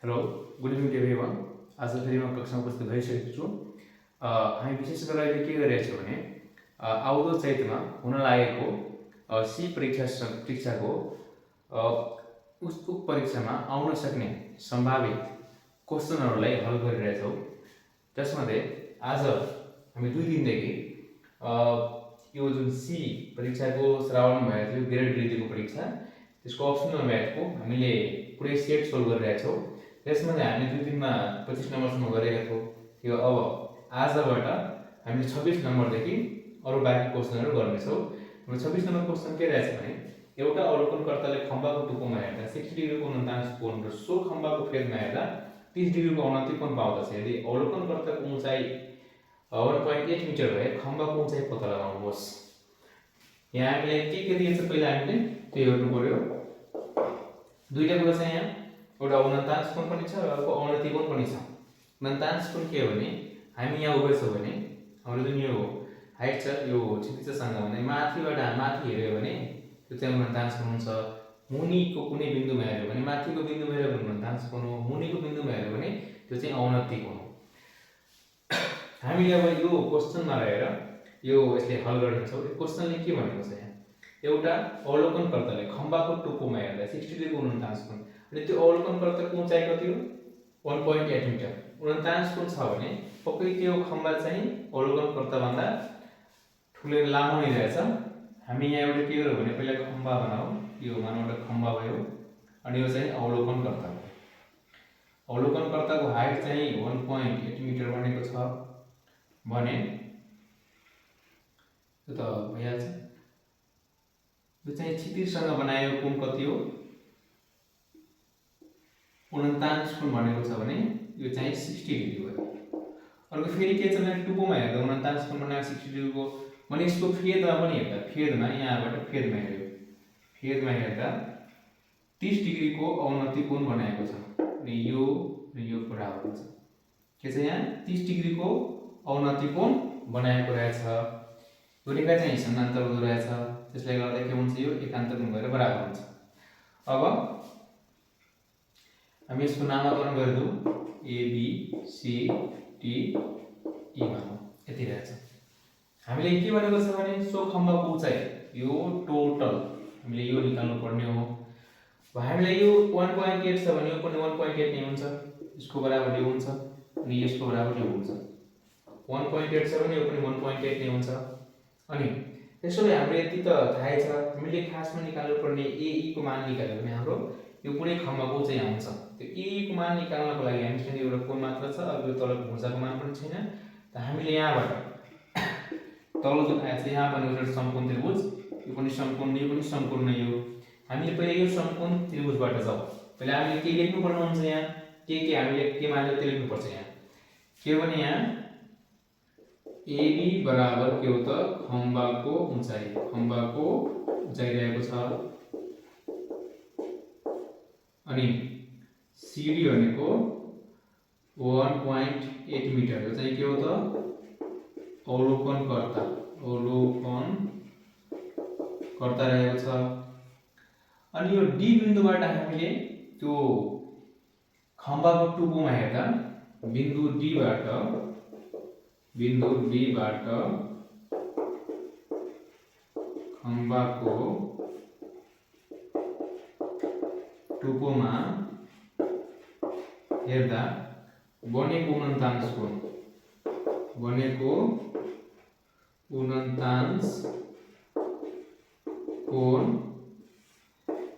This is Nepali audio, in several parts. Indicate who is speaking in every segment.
Speaker 1: Hello good evening everyone. आज फेरि म कक्षामा उपस्थित भइसकेको छु। हामी विशेष गरेर अहिले के गरिरहेका छौँ भने आउँदो चैतमा हुन लागेको सी परीक्षाको उक्त परीक्षामा आउन सक्ने सम्भावित क्वेसनहरूलाई हल गरिरहेछौँ। जसमध्ये आज हामी 2 दिनदेखि यो जुन सी परीक्षाको श्रावण भएको थियो ग्रेड रिदिएको परीक्षा त्यसको अप्सनल म्याथको हामीले पुरै सेट सोल्भ गरिरहेका छौँ। त्यसमा हामी 2 दिनमा 25 नम्बरसम्म गरेका थियौँ। अब आजबाट हामीले 26 नम्बरदेखि अरू बाँकी क्वेसनहरू गर्नेछौँ। 26 नम्बर क्वेसन के रहेछ भने एउटा अवलोकनकर्ताले खम्बाको टुप्पोमा हेर्दा 60 डिग्रीको 49 कोण र सो खम्बाको फेदमा हेर्दा 30 डिग्रीको 29 कोण पाउँदछ। यदि अवलोकनकर्ताको उचाइ 1.8 मिटर भए खम्बाको उचाइ पत्ता लगाउनुहोस्। यहाँ हामीले के दिएछ पहिला हामीले त्यो हेर्नु पर्यो। दुईटा कुरा छ यहाँ, एउटा 49 कोण पनि छ र अर्को 29 कोण पनि छ। 49 कोण के हो भने हामी यहाँ उभे छौँ भने हाम्रो जुन यो हाइट छ यो क्षितिजसँग भने माथिबाट माथि हेर्यो भने त्यो चाहिँ 49 कोण हुन्छ। मुनिको कुनै बिन्दुमा हेर्यो भने माथिको बिन्दुमा हेर्यो भने 49 कोण हो, मुनिको बिन्दुमा हेर्यो भने त्यो चाहिँ 29 कोण हो। हामीले अब यो क्वेसनमा रहेर यो यसले हल गर्नेछौँ। यो क्वेसनले के भनेको छ यहाँ, एउटा अवलोकनकर्ताले खम्बाको टुप्पोमा हेर्दा 60 डिग्रीको 49 कोण अनि त्यो अवलोकनकर्ताको उचाइ कति हो 1.8 मिटर 49 कोण छ भने पक्कै त्यो खम्बा चाहिँ अवलोकनकर्ता भन्दा ठुलो लामो नै रहेछ। हामी यहाँ एउटा के गर्यो भने पहिला खम्बा बनाऊ। यो मानौ एउटा खम्बा भयो अनि यो चाहिँ अवलोकनकर्ता हो। अवलोकनकर्ताको हाइट चाहिँ 1.8 मिटर बनेको छ भने त्यो त भइहाल्छ। यो चाहिँ क्षितिजसँग बनाएको कोण कति हो 49 कोण भनेको छ भने यो चाहिँ 60 डिग्री भयो। अर्को फेरि के छ भने टुप्पोमा हेर्दा 49 कोण बनाएको 60 डिग्रीको भने यसको फेदमा पनि हेर्दा फेदमा यहाँबाट फेदमा हेर्यो फेदमा हेर्दा 30 डिग्रीको 29 कोण बनाएको छ अनि यो बराबर हुन्छ के छ यहाँ 30 डिग्रीको 29 कोण बनाएको रहेछ। यो रेखा चाहिँ समानान्तर हुँदो रहेछ, त्यसले गर्दा के हुन्छ यो एकान्तर कोण भएर बराबर हुन्छ। अब हामी यसको नामकरण गरिदिउँ A B C D E मानौँ यति रहेछ। हामीले के भनेको छ भने सो खम्बाको उचाइ यो टोटल हामीले यो निकाल्नु पर्ने हो। हामीलाई यो 1.8 छ भने यो पनि 1.8 नै हुन्छ, यसको बराबर यो हुन्छ अनि यसको बराबर यो हुन्छ। 1.8 छ भने यो पनि 1.8 नै हुन्छ। अनि त्यसैले हाम्रो यति त थाहै छ, हामीले खासमा निकाल्नु पर्ने ए को मान निकाल्यो भने हाम्रो यो पुरै खम्बाको उचाइ आउँछ। त्यो ए को मान निकाल्नको लागि हामीसँग एउटा कोण मात्र छ, अब यो तलको भुजाको मान पनि छैन। त हामीले यहाँबाट तल जुन आएछ यहाँ बनेको एउटा समकोण त्रिभुज, यो पनि समकोण यो पनि समकोण नै हो। हामीले पहिला यो समकोण त्रिभुजबाट जाऊ। पहिला हामीले के लेख्नु पर्ने हुन्छ यहाँ के हामीले के मानेर त्यो लेख्नु पर्छ यहाँ के भने यहाँ AB बराबर के हो त खम्बाको उचाइ रहेको छ अनि CD भनेको 1.8 मिटर यो चाहिँ के हो त अवलोकनकर्ता रहेको छ। अनि यो D बिन्दुबाट हामीले त्यो खम्बाको टुप्पोमा हेर्दा बिन्दु D बाट खम्बाको टुप्पोमा हेर्दा बनेको 49 कोण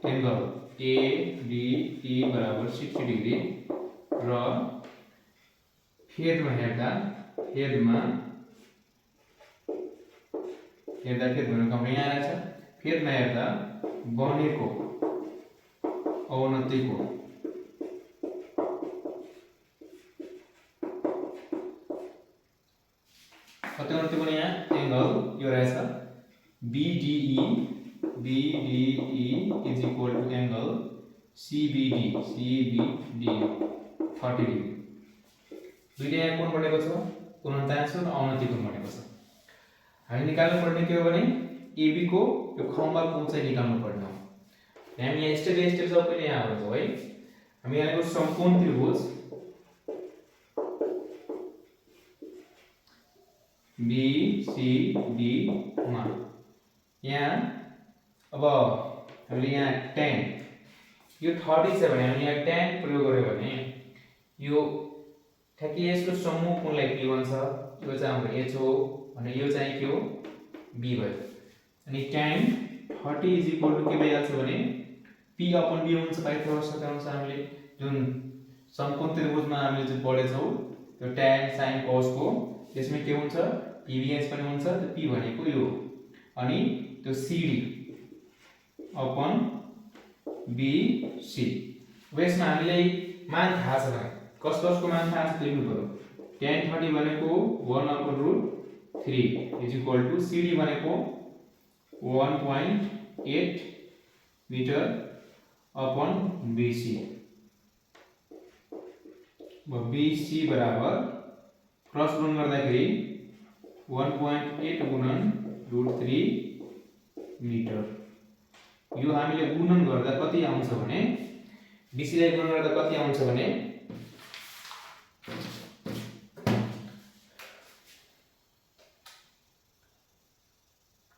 Speaker 1: एंगल ADE बराबर 60 डिग्री र फेदमा हेर्दा भनेको यहाँ रहेछ फेदमा हेर्दा बनेको 29 कोण कति 29 कोण यहाँ एंगल यो रहेछ BDE is equal to angle CBD 30 degree. दुईटा यहाँ कोण बनेको छ 49 र 29 कोण बनेको छ। हामी निकाल्नु पर्ने के हो भने AB को यो खम्बाको उचाइ निकाल्नु पर्ने हो। हामी यहाँ स्टेप बाइ स्टेप जाऊ। पहिले यहाँ आउँछौँ है। हामी यहाँ लेख्छौँ समकोण त्रिभुज BCD मा यहाँ अब हामीले यहाँ tan यो 30 छ भने हामी यहाँ tan प्रयोग गर्यो भने यो ठ्याक्कै यसको समूह कोणलाई के भन्छ यो चाहिँ हाम्रो h हो भने यो चाहिँ के हो b भयो अनि tan 30 के भइहाल्छ भने p अपन b हुन्छ पाइथागोरसको अनुसार हामीले जुन समकोण त्रिभुजमा हामीले जुन पढेछौं त्यो tan sin cos को यसमा के हुन्छ pbs पनि हुन्छ त्यो p भनेको यो अनि त्यो cd अपन bc यसमा हामीले मान थाहा छ भने कसको मान थाहा छ त्यो लेख्नु पर्यो tan 30 भनेको 1/√3 cd भनेको 1.8 मिटर अपन bc bc बराबर क्रस गुणन गर्दाखेरि 1.8 गुणन √3 मिटर यो हामीले गुणन गर्दा कति आउँछ भने bc लाई गुणन गर्दा कति आउँछ भने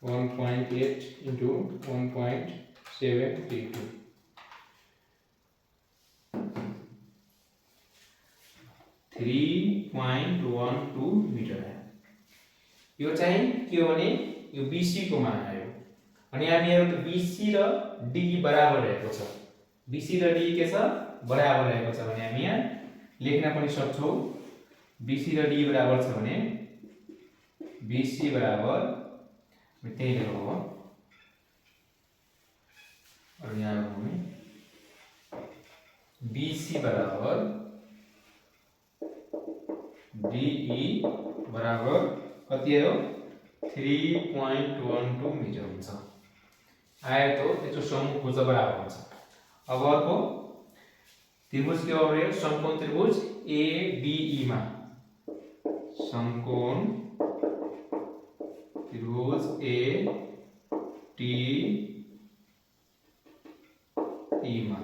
Speaker 1: 1.8 into 1.732 3.12 मिटर आयो यो चाहिँ के हो भने यो BC को मान आयो अनि हामी यहाँ त BC र D बराबर रहेको छ BC र D के छ बराबर रहेको छ भने हामी यहाँ लेख्न पनि सक्छौं BC र D बराबर छ भने BC बराबर त्यही लेख्नु हो अनि यहाँ हामी BC बराबर DE बराबर कति आयो 3.12 मिटर हुन्छ आयो त त्यसको समूह खोज्दा बराबर हुन्छ अब अर्को त्रिभुज के हो रे समकोण त्रिभुज ADE मा समकोण त्रिभुज ADE मा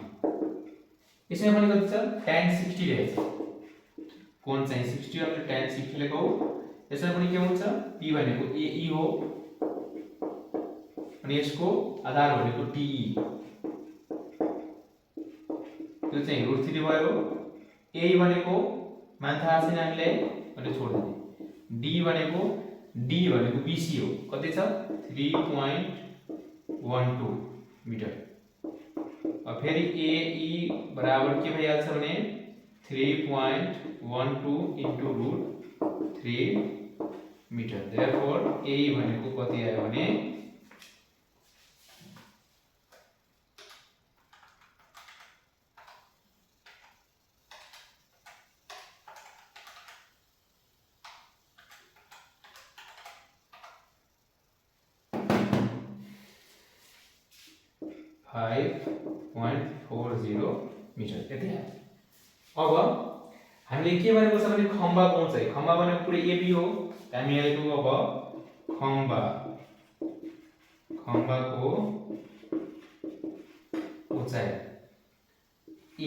Speaker 1: यसमा पनि कति छ tan 60 रहेछ कोण चाहिँ 60 हामीले tan 60 लेखौ यसमा पनि के हुन्छ p भनेको AE हो अनि यसको आधार भनेको DE त्यो चाहिँ √3 भयो AE भनेको मान थाहा छैन हामीले अनि छोड दिने D भनेको BC हो कति छ 3.12 मिटर अब फेरि AE बराबर के भइहाल्छ भने 3.12 into √3 मिटर therefore AE भनेको कति आयो भने 5.40 मिटर यति आयो अब हामीले के भनेको छ भने खम्बा कोण चाहिँ खम्बा भनेको पुरै AB हो हामी यहाँको अब खम्बाको उचाइ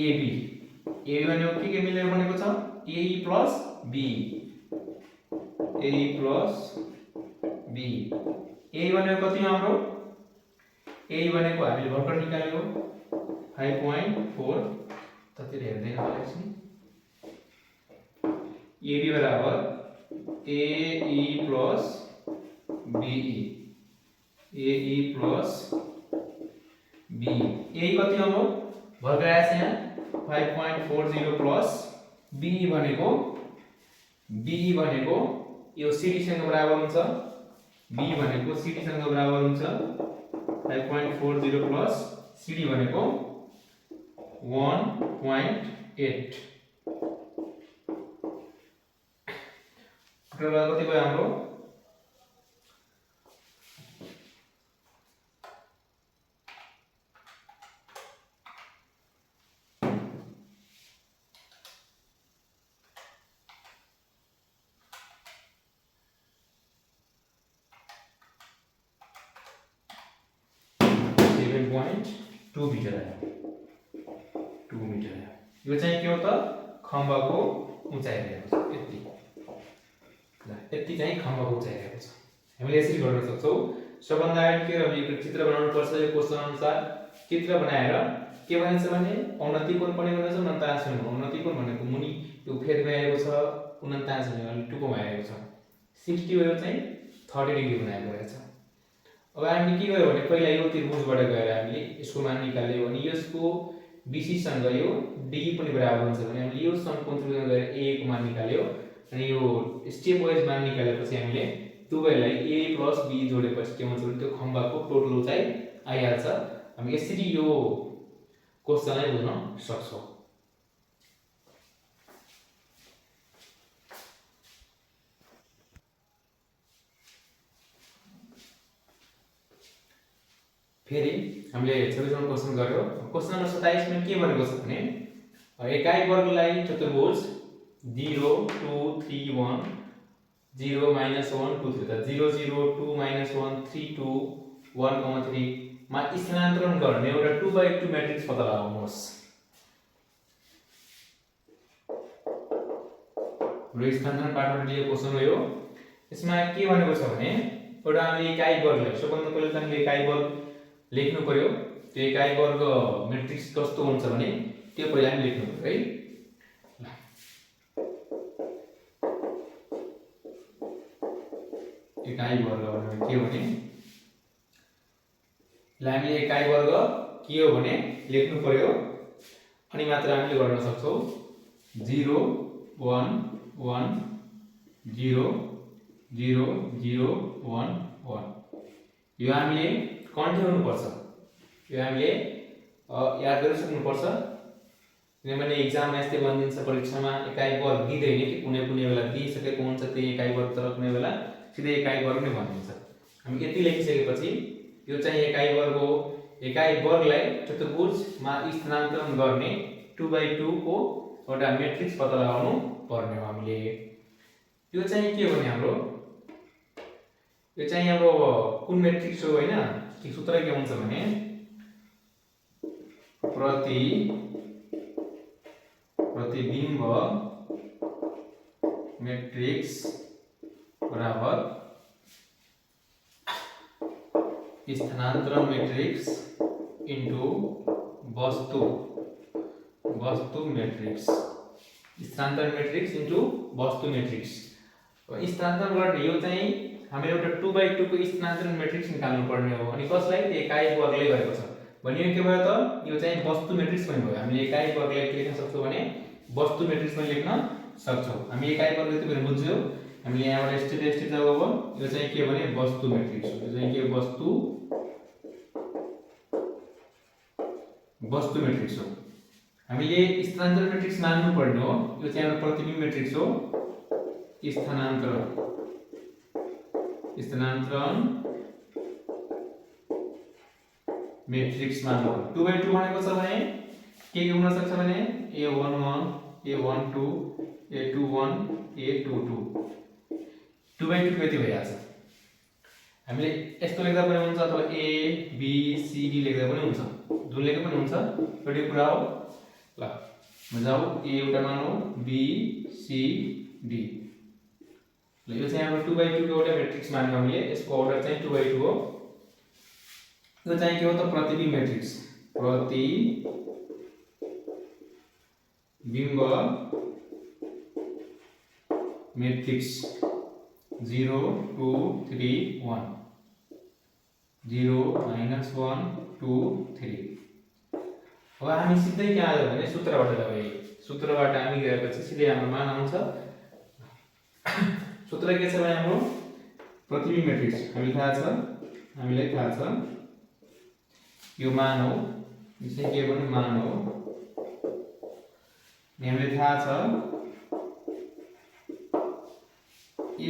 Speaker 1: AB भनेको के मिलेर बनेको छ AE plus B AE भनेको कति हो हाम्रो AE भनेको हामीले भर्खर निकाल्यो 5.4 ततिर हेर्दैन होला यसमा AB बराबर AE plus BE AE plus BE AE कति हो भर्खर आएछ यहाँ 5.40 plus BE भनेको यो CD सँग बराबर हुन्छ B भनेको CD सँग बराबर हुन्छ 5.40 plus CD भनेको 1.8 टोटल कति भयो हाम्रो 7.2 मीटर आयो 2 मीटर आयो यो चाहिँ के हो त खम्बाको उचाइ रहेको छ यति ल यति चाहिँ खम्बाको उचाइ रहेको छ हामीले यसरी गर्न सक्छौं सबभन्दा अगाडि के हामीले यो चित्र बनाउनु पर्छ यो क्वेशन अनुसार चित्र बनाएर के भनिन्छ भने औन्नति कोण पनि भनेको छ उन्नतांश पनि औन्नति कोण भनेको मुनि यो फेदमा आएको छ उन्नतांश भने अलि टुप्पोमा आएको छ 60 यो चाहिँ 30 डिग्री बनाएको रहेछ अब हामीले के गर्यो भने पहिला यो त्रिभुजबाट गएर हामीले यसको मान निकाल्यो भने यसको BC सँग यो D पनि बराबर हुन्छ भने हामीले यो समकोण त्रिभुजमा गएर A को मान निकाल्यो अनि यो स्टेप वाइज मान निकालेपछि हामीले दुवैलाई A + B जोडेपछि के हुन्छ भने त्यो खम्बाको टोटल उचाइ आइहाल्छ हामी यसरी यो क्वेशनलाई बुझ्न सक्छौं फेरि हामीले 26 मा क्वेशन गर्यो क्वेशन नम्बर 27 मा के भनेको छ भने एकाइ वर्गलाई चतुर्भुज 0 2 3 1 0 -1 2 3 त 0 0 2 -1 3 2 1 3 मा स्थानान्तरण गर्ने एउटा 2/2 म्याट्रिक्स पत्ता लगाउनुहोस् र स्थानान्तरण पार्टबाट दिएको क्वेशन हो यो यसमा के भनेको छ भने एउटा हामीले एकाइ वर्गलाई सबभन्दा पहिले त हामीले एकाइ वर्ग लेख्नु पर्यो त्यो एकाइ वर्ग म्याट्रिक्स कस्तो हुन्छ भने त्यो पहिला हामी लेख्नु पर्यो है एकाइ वर्ग भनेको के हो भने ल हामीले एकाइ वर्ग के हो भने लेख्नु पर्यो अनि मात्र हामीले गर्न सक्छौं 0 1 1 0 0 0 1 1 यो हामीले कन्टिन्यू पर्छ यो हामीले याद गरिसक्नु पर्छ किनभने एक्जाममा यस्तै भनिदिन्छ परीक्षामा एकाइ वर्ग दिँदैन कि कुनै बेला दिइसकेको हुन्छ त्यही एकाइ वर्ग तर कुनै बेला सिधै एकाइ वर्ग नै भनिदिन्छ हामी यति लेखिसकेपछि यो चाहिँ एकाइ वर्ग हो एकाइ वर्गलाई चतुर्भुजमा स्थानान्तरण गर्ने 2/2 को एउटा म्याट्रिक्स पत्ता लगाउनु पर्ने हो हामीले यो चाहिँ के हो भने हाम्रो यो चाहिँ अब कुन म्याट्रिक्स हो हैन के सूत्र के हुन्छ भने प्रतिबिम्ब मैट्रिक्स बराबर स्थानान्तरण मैट्रिक्स इन्टु वस्तु मैट्रिक्स स्थानान्तरण मैट्रिक्स इन्टु वस्तु मैट्रिक्स स्थानान्तरण गर्ने यो चाहिँ हामीले एउटा 2/2 को स्थानान्तरण मैट्रिक्स निकाल्नु पर्ने हो अनि कसलाई एकाइ वर्गले गरेको छ भने के भयो त यो चाहिँ वस्तु मैट्रिक्स पनि भयो हामीले एकाइ वर्गलाई के लेख्न सक्छौं भने वस्तु मैट्रिक्स पनि लेख्न सक्छौं हामी एकाइ वर्ग यति पनि बुझ्यौ हामीले यहाँबाट स्टेप जाऊ अब यो चाहिँ के भने वस्तु मैट्रिक्स हो यो चाहिँ के वस्तु मैट्रिक्स हो हामीले स्थानान्तरण मैट्रिक्स मान्नु पर्ने हो यो चाहिँ हाम्रो प्रतिबिम्ब मैट्रिक्स हो स्थानान्तरण मैट्रिक्स मान्नु 2/2 भनेको छ भने के हुन सक्छ भने A11 A12 A21 A22 2/2 कति भइहाल्छ हामीले यस्तो लेख्दा पनि हुन्छ अथवा A B C D लेख्दा पनि हुन्छ जुन लेख्दा पनि हुन्छ एउटै कुरा हो ल मजाउ A एउटा मानौ B C D ल यो चाहिँ हाम्रो 2/2 को एउटा म्याट्रिक्स मान्नु हामीले यसको अर्डर चाहिँ 2/2 हो यो चाहिँ के हो त प्रतिबिम्ब मैट्रिक्स0 2 3 1 0 -1 2 3 अब हामी सिधै के आयो भने सूत्रबाट जाऊ सूत्रबाट हामी गएपछि सिधै हाम्रो मान आउँछ सूत्र के छ भने हाम्रो प्रतिबिम्ब मैट्रिक्स हामीलाई थाहा छ यो मान हो यसले के भने मान हो हामीलाई थाहा छ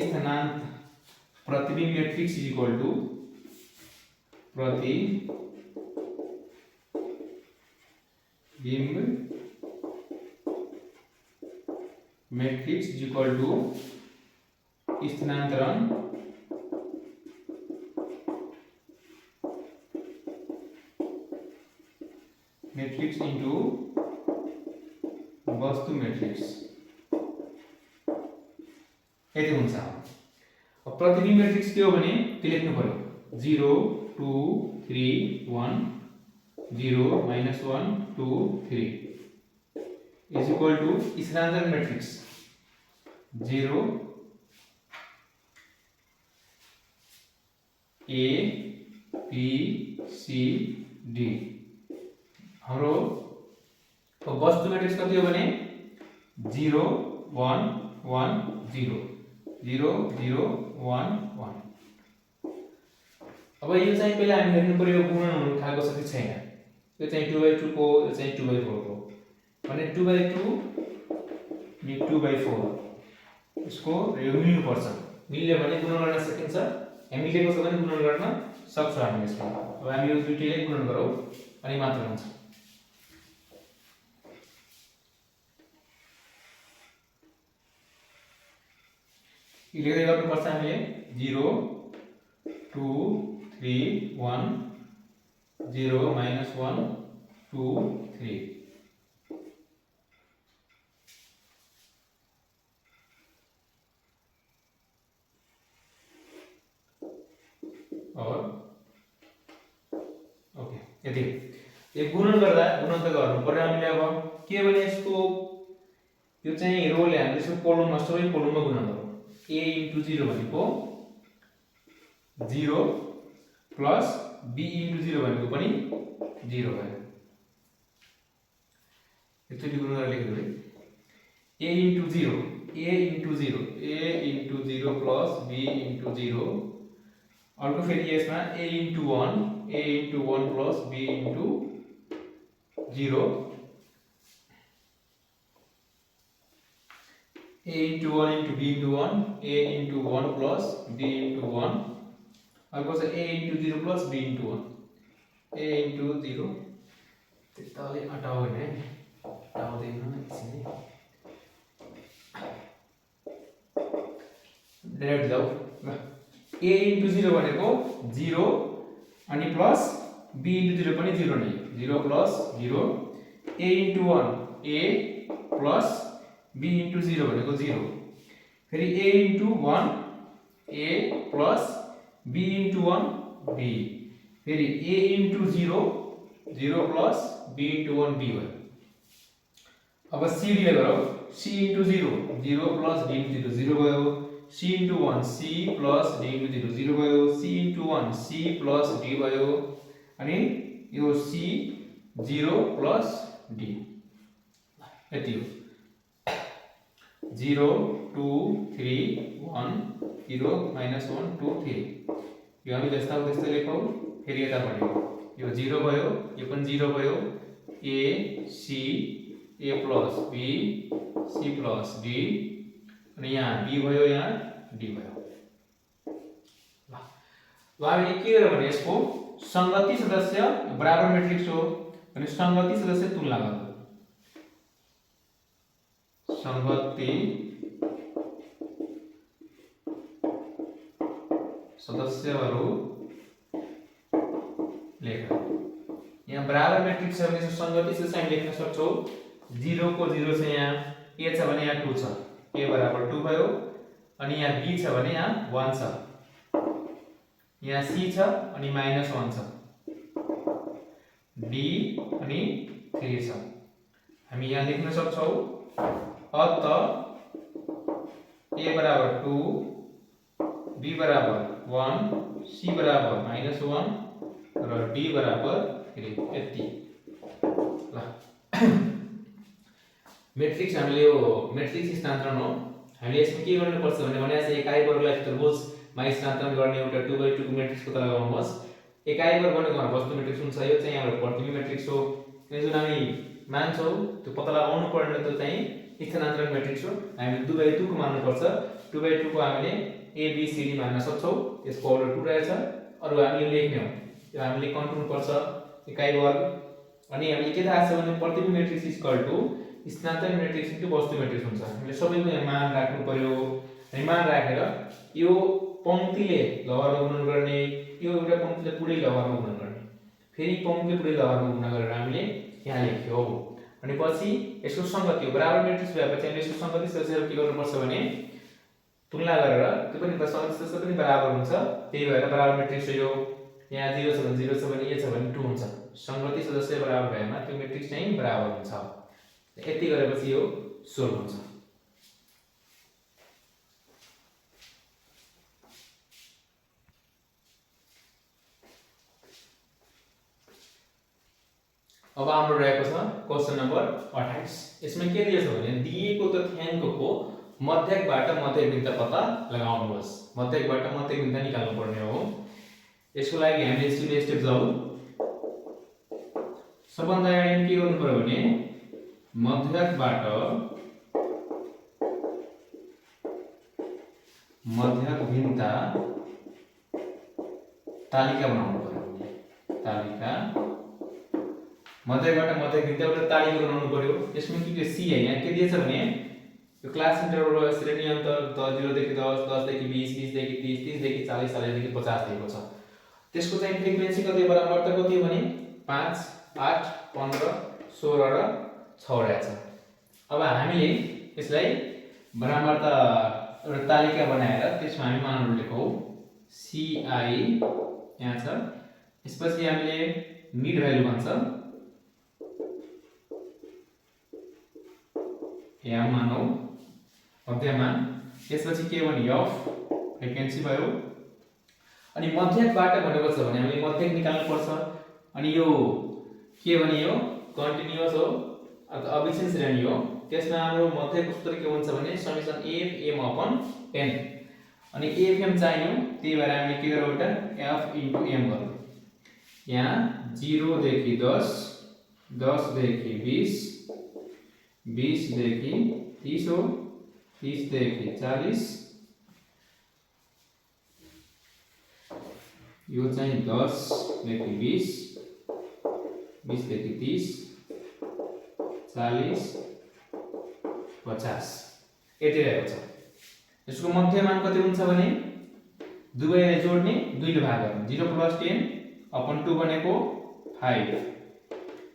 Speaker 1: स्थानान्त प्रतिबिम्ब मैट्रिक्स = प्रतिबिम्ब मैट्रिक्स = स्थानान्तरण मैट्रिक्स इन्टु वस्तु मैट्रिक्स यति हुन्छ। अब प्रतिबिम्ब मैट्रिक्स के हो भने त्यो लेख्नु पर्यो 0 2 3 1 0 -1 2 3 is equal to स्थानान्तरण matrix 0 A B C D। हाम्रो वस्तु मैट्रिक्स कति हो भने 0 1 1 0 0 0 1 1। अब यो चाहिँ पहिला हामी हेर्नु पर्यो गुणन हुनु थालेको छ कि छैन। यो चाहिँ 2/2 को, यो चाहिँ 2/4 को। भने 2/2 अनि 2/4 यसको यो मिल्नु पर्छ। मिल्यो भने गुणन गर्न सकिन्छ। हामी मिलेको छ भने गुणन गर्न सक्छौं हामी यसमा। अब हामी यो दुईटैले गुणन गरौँ अनि मात्र हुन्छ। लेख्दै गर्नुपर्छ हामीले 0 2 3 1 0 -1 2 3। और ओके यति यो गुणन गर्दा गुणन त गर्नु पर्यो हामीले। अब के भने यसको यो चाहिँ रोले हामीले यसको कोलममा सबै कोलममा गुणन गरौँ। a into 0 भनेको 0 प्लस b into 0 भनेको पनि 0 भयो। यसरी गुणन गरेर लेख्नु है a into 0 plus b into 0 अर्को फेरि यसमा a into 1 plus b into 0 a into 1 into b into 1 a into 1 plus b into 1 अर्को छ a into 0 plus b into 1 a into 0 त्यताले हटाओ हैन हटाउँदैन एकछिन डाइरेक्ट जाऊ ल a into 0 भनेको 0 अनि प्लस b into 0 पनि 0 नै 0 plus 0 a into 1 a plus b into 0 भनेको 0 फेरि a into 1 a plus b into 1 b फेरि a into 0 0 plus b into 1 b भयो। अब c ले गरौ c into 0 0 plus d into 0 0 भयो। c into 1 c plus d into 0 0 भयो। c into 1 c plus d भयो अनि यो c 0 प्लस d यति हो। 0 2 3 1 0 -1 2 3 यो हामी जस्ता त्यस्तै लेखौं। फेरि यता बढ्यो यो 0 भयो यो पनि 0 भयो a c a plus b c plus d अनि यहाँ b भयो यहाँ d भयो। ल हामीले के गर्यो भने यसको संगति सदस्य बराबर मैट्रिक्स हो अनि संगति सदस्य तुलना गर्नु। संगति सदस्यहरु लेख। यहाँ बराबर मैट्रिक्स छ भने संगति सदस्य हामी लेख्न सक्छौं। 0 को 0 छ यहाँ a छ भने यहाँ 2 छ a बराबर 2 भयो अनि यहाँ b छ भने यहाँ 1 छ यहाँ c छ अनि -1 छ d अनि 3 छ। हामी यहाँ लेख्न सक्छौं अत a बराबर 2 b बराबर 1 c बराबर -1 र d बराबर 3 यति। ल मैट्रिक्स हामीले यो मैट्रिक्स स्थानान्तरण हो। हामीले यसमा के गर्नु पर्छ भने चाहिँ एकाइ वर्गलाई त्रिभुजमा स्थानान्तरण गर्ने एउटा 2/2 को मैट्रिक्स पत्ता लगाउनुहोस्। एकाइ वर्ग भनेको वस्तु मैट्रिक्स हुन्छ। यो चाहिँ हाम्रो प्रतिबिम्ब मैट्रिक्स हो। यो जुन हामी मान्छौं त्यो पत्ता लगाउनु पर्ने त्यो चाहिँ स्थानान्तरण मैट्रिक्स हो। हामीले 2/2 को मान्नु पर्छ। 2/2 को हामीले a b c d मान्न सक्छौं। यसको अर्डर 2 रहेछ। अरु हामीले लेख्ने हो यो हामीले कन्ट्रोल पर्छ एकाइ वर्ग अनि हामीले के थाहा छ भने प्रतिबिम्ब मैट्रिक्स इक्वल टु स्थानान्तरण मैट्रिक्स इन्टु वस्तु मैट्रिक्स हुन्छ। हामीले सबैको यहाँ मान राख्नु पर्यो। अनि मान राखेर यो पंक्तिले लहरमा गुणन गर्ने यो एउटा पंक्तिले पुरै लहरमा गुणन गर्ने फेरि पंक्तिले पुरै लहरमा गुणन गरेर हामीले यहाँ लेख्यौ। अनि पछि यसको संगति बराबर म्याट्रिक्स भएपछि हामीले यसको संगति सदस्यहरू के गर्नुपर्छ भने तुलना गरेर त्यो पनि सदस्य पनि बराबर हुन्छ, त्यही भएर बराबर म्याट्रिक्स यो यहाँ 0 छ भने 0 छ भने a छ भने 2 हुन्छ। संगति सदस्य बराबर भएमा त्यो म्याट्रिक्स चाहिँ बराबर हुन्छ। यति गरेपछि यो सोल्भ हुन्छ। अब हाम्रो रहेको छ क्वेशन नम्बर 28। यसमा के दिएको छ भने दिएको तथ्याङ्कको मध्यकबाट मध्यक भिन्नता पत्ता लगाउनुहोस्। मध्यकबाट मध्यक भिन्नता निकाल्नु पर्ने हो। यसको लागि हामीले स्टेप स्टेप जाऊ। सबभन्दा अगाडि के गर्नु पर्यो भने मध्यकबाट मध्यक भिन्नता तालिका बनाउनु पर्यो। तालिका मध्यकबाट मध्यक भिन्नता एउटा तालिका बनाउनु पर्यो। यसमा के सी है, यहाँ के दिएछ भने यो क्लास इन्टरभल श्रेणी अन्तर 0 देखि 10, 10 देखि 20, 20 देखि 30, 30 देखि 40, 40 देखि 50 दिएको छ। त्यसको चाहिँ फ्रिक्वेन्सी कति बराबर त कति भने 5, 8, 15, 16 र 6 रहेछ। अब हामीले यसलाई बराबर त एउटा तालिका बनाएर त्यसमा हामी मानहरू लेखौं। CI यहाँ छ। यसपछि हामीले मिड भ्यालु भन्छ यहाँ मानौ मध्यमान। त्यसपछि के भने f फ्रिक्वेन्सी भयो। अनि मध्यकबाट भनेको छ भने हामीले मध्यक निकाल्नु पर्छ। अनि यो के भने यो कन्टिन्युअस हो अथवा अविच्छिन्न श्रेणी हो। त्यसमा हाम्रो मध्यक सूत्र के हुन्छ भने समेसन fm अपन n। अनि fm चाहियो, त्यही भएर हामीले के गरौँ एउटा f * m गरौँ। यहाँ 0 देखि 10, 10 देखि 20, 20 देखि 30 हो, 30 देखि 40, यो चाहिँ 10 देखि 20, 20 देखि 30, 40, 50 यति रहेको छ। यसको मध्यमान कति हुन्छ भने दुवैलाई जोड्ने 2 ले भाग गर्ने 0 + 10 अपन 2 भनेको 5,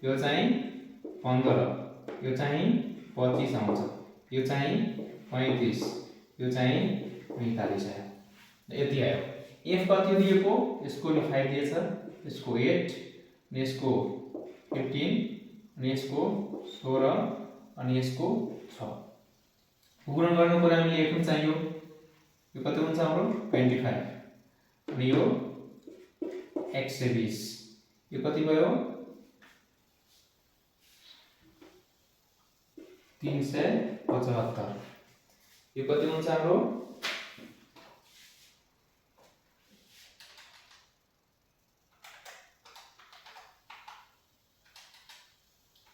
Speaker 1: यो चाहिँ 15, यो चाहिँ 25 आउँछ, यो चाहिँ 35, यो चाहिँ 45 आयो। यति आयो। f कति दिएको यसको नि 5 दिएछ, यसको 8, अनि यसको 15, अनि यसको 16, अनि यसको 6 गुणन गर्नु पर्यो हामीले। f चाहियो, यो कति हुन्छ हाम्रो 25, अनि यो x से 20, यो कति भयो 375, यो कति हुन्छ हाम्रो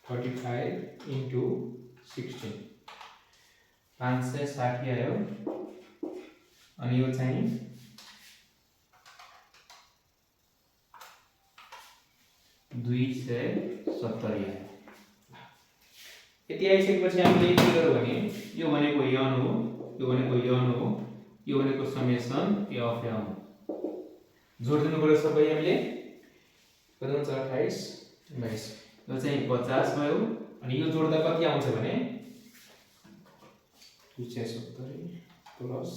Speaker 1: 35 * 16 560 आयो। अनि यो चाहिँ 270 आयो। यति आइसकेपछि हामीले के गर्यो भने यो भनेको n हो, यो भनेको n हो, यो भनेको समेसन fm जोड्दिनु पर्यो सबै हामीले। कति हुन्छ 28, 22, यो चाहिँ 50 भयो। अनि यो जोड्दा कति आउँछ भने 270 प्लस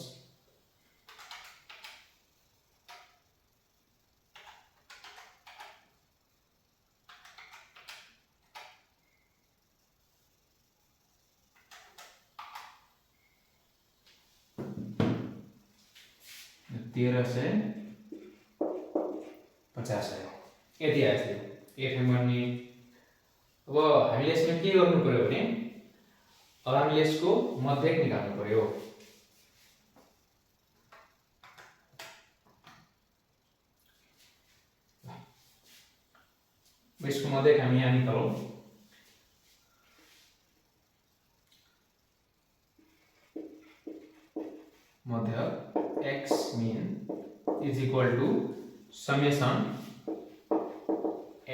Speaker 1: 1350 आयो। यति आयो एफएम गर्ने। अब हामीले यसमा के गर्नु पर्यो भने अब हामीले यसको मध्यक निकाल्नु पर्यो। यसको मध्यक हामी यहाँ निकालौं। मध्यक x mean is equal to summation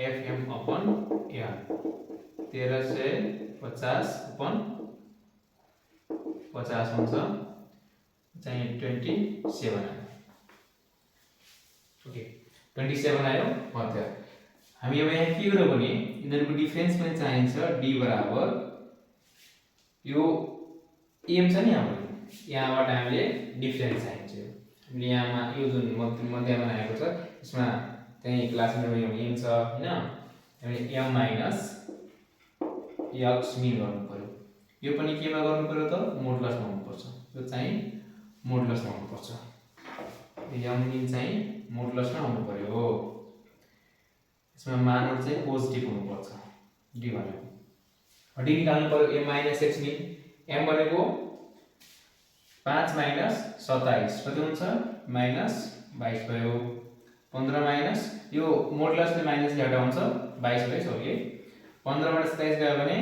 Speaker 1: fm upon n 1350 upon 50 हुन्छ चाहिँ 27 आयो। ओके 27 आयो मध्यक। हामी अब यहाँ के गर्नु भने यिनीहरूको डिफरेन्स पनि चाहिन्छ d बराबर यो m छ नि हाम्रो यहाँबाट हामीले डिफरेन्स चाहिन्छ हामीले यहाँमा यो जुन मध्यमा आएको छ यसमा चाहिँ क्लासमा m छ हैन हामीले m माइनस x मिन गर्नु पर्यो यो पनि केमा गर्नु पर्यो त मोडुलसमा हुनुपर्छ यो चाहिँ मोडुलसमा हुनुपर्छ m मिन चाहिँ मोडुलसमा हुनु पर्यो यसमा मानहरु चाहिँ पोजिटिभ हुनुपर्छ d भनेको d निकाल्नु पर्यो m माइनस x मिन m भनेको 5 माइनस 27 कति हुन्छ माइनस 22 भयो 15 माइनस यो मोडुलसले माइनसले हटाउँछ 22 भइसक्यो 15 बाट 27 गयो भने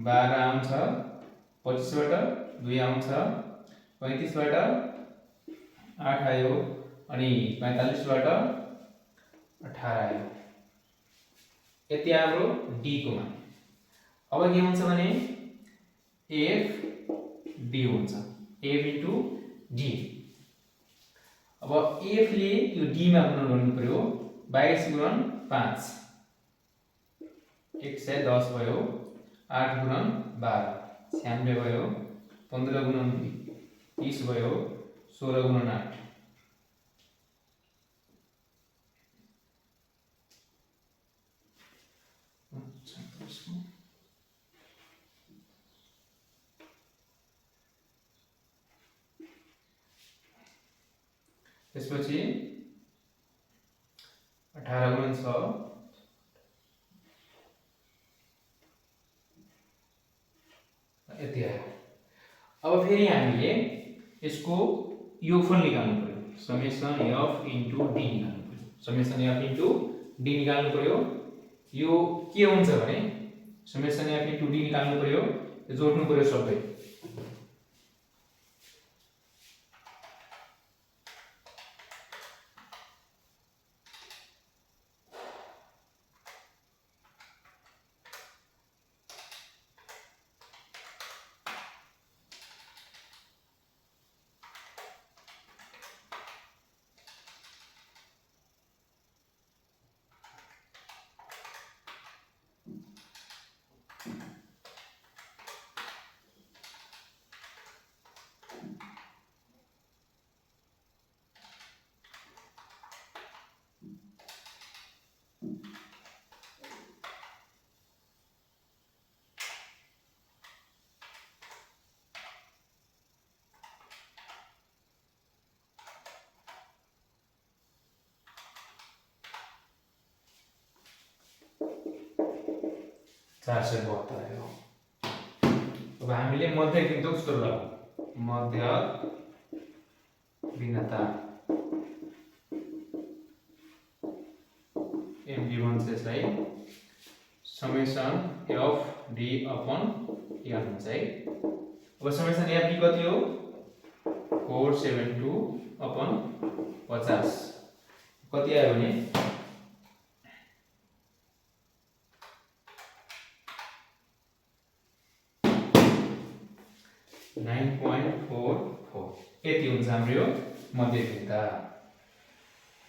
Speaker 1: 12 आउँछ 25 बाट 2 आउँछ 35 बाट 8 आयो अनि 45 बाट 18 आयो यति हाम्रो d को मान अब के हुन्छ भने f d हुन्छ f into d अब f ले यो d मा गुणन गर्नु पर्यो 22 गुणन 5 110 भयो 8 गुणन 12 96 भयो 15 गुणन 2 30 भयो 16 गुणन 8 त्यसपछि 18 गुणन 6 यति आयो अब फेरि हामीले यसको योगफल निकाल्नु पर्यो समेसन f into d निकाल्नु पर्यो समेसन f into d निकाल्नु पर्यो यो के हुन्छ भने समेसन f into d निकाल्नु पर्यो यो जोड्नु पर्यो सबै चार सय 72 आयो अब हामीले मध्य बिन्दु सूत्र लगाऊ मध्य भिन्नता m गिवन छ यसलाई summation f d upon n हुन्छ है अब समेसन f d कति हो 472 अपन 50 कति आयो भने 9.44 यति हुन्छ हाम्रो मध्य भिन्नता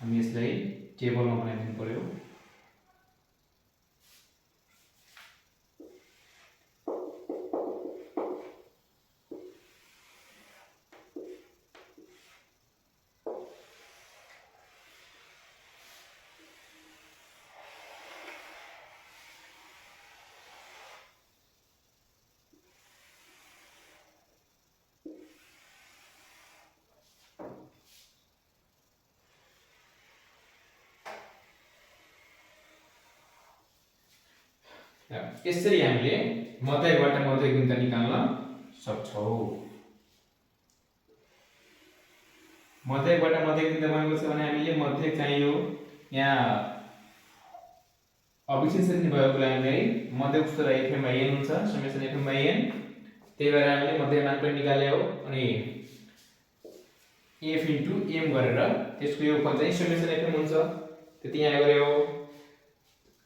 Speaker 1: हामी यसलाई टेबलमा बनाइदिनु पर्यो यसरी हामीले मध्यबाट मध्य भिन्नता निकाल्न सक्छौं मध्यबाट मध्य भिन्नता भनेको छ भने हामीले मध्य चाहियो यहाँ अभिक्षेप श्रेणी भएको लागि मध्य सूत्र fm/n हुन्छ समेसन fm/n त्यही भएर हामीले मध्य मान पनि निकाल्यौ अनि f into m गरेर त्यसको योगफल चाहिँ समेसन fm हुन्छ त्यति यहाँ गर्यो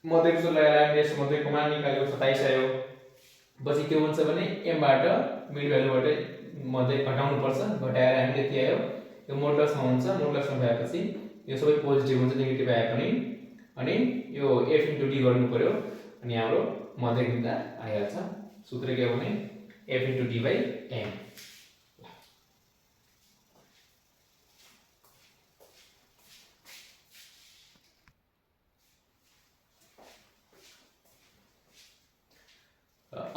Speaker 1: मध्य सूत्र लगाएर यस मध्यको मान निकाल्यो 27 आयो पछि के हुन्छ भने m बाट मिड भ्यालुबाट मध्य घटाउनु पर्छ घटाएर हामीले के आयो यो मोडुलसमा हुन्छ मोडुलसमा भएपछि यो सबै पोजिटिभ हुन्छ नेगेटिभ आए पनि अनि यो f * d गर्नु पर्यो अनि हाम्रो मध्यक भिन्नता आइहाल्छ। सूत्र के हो भने f * d/m।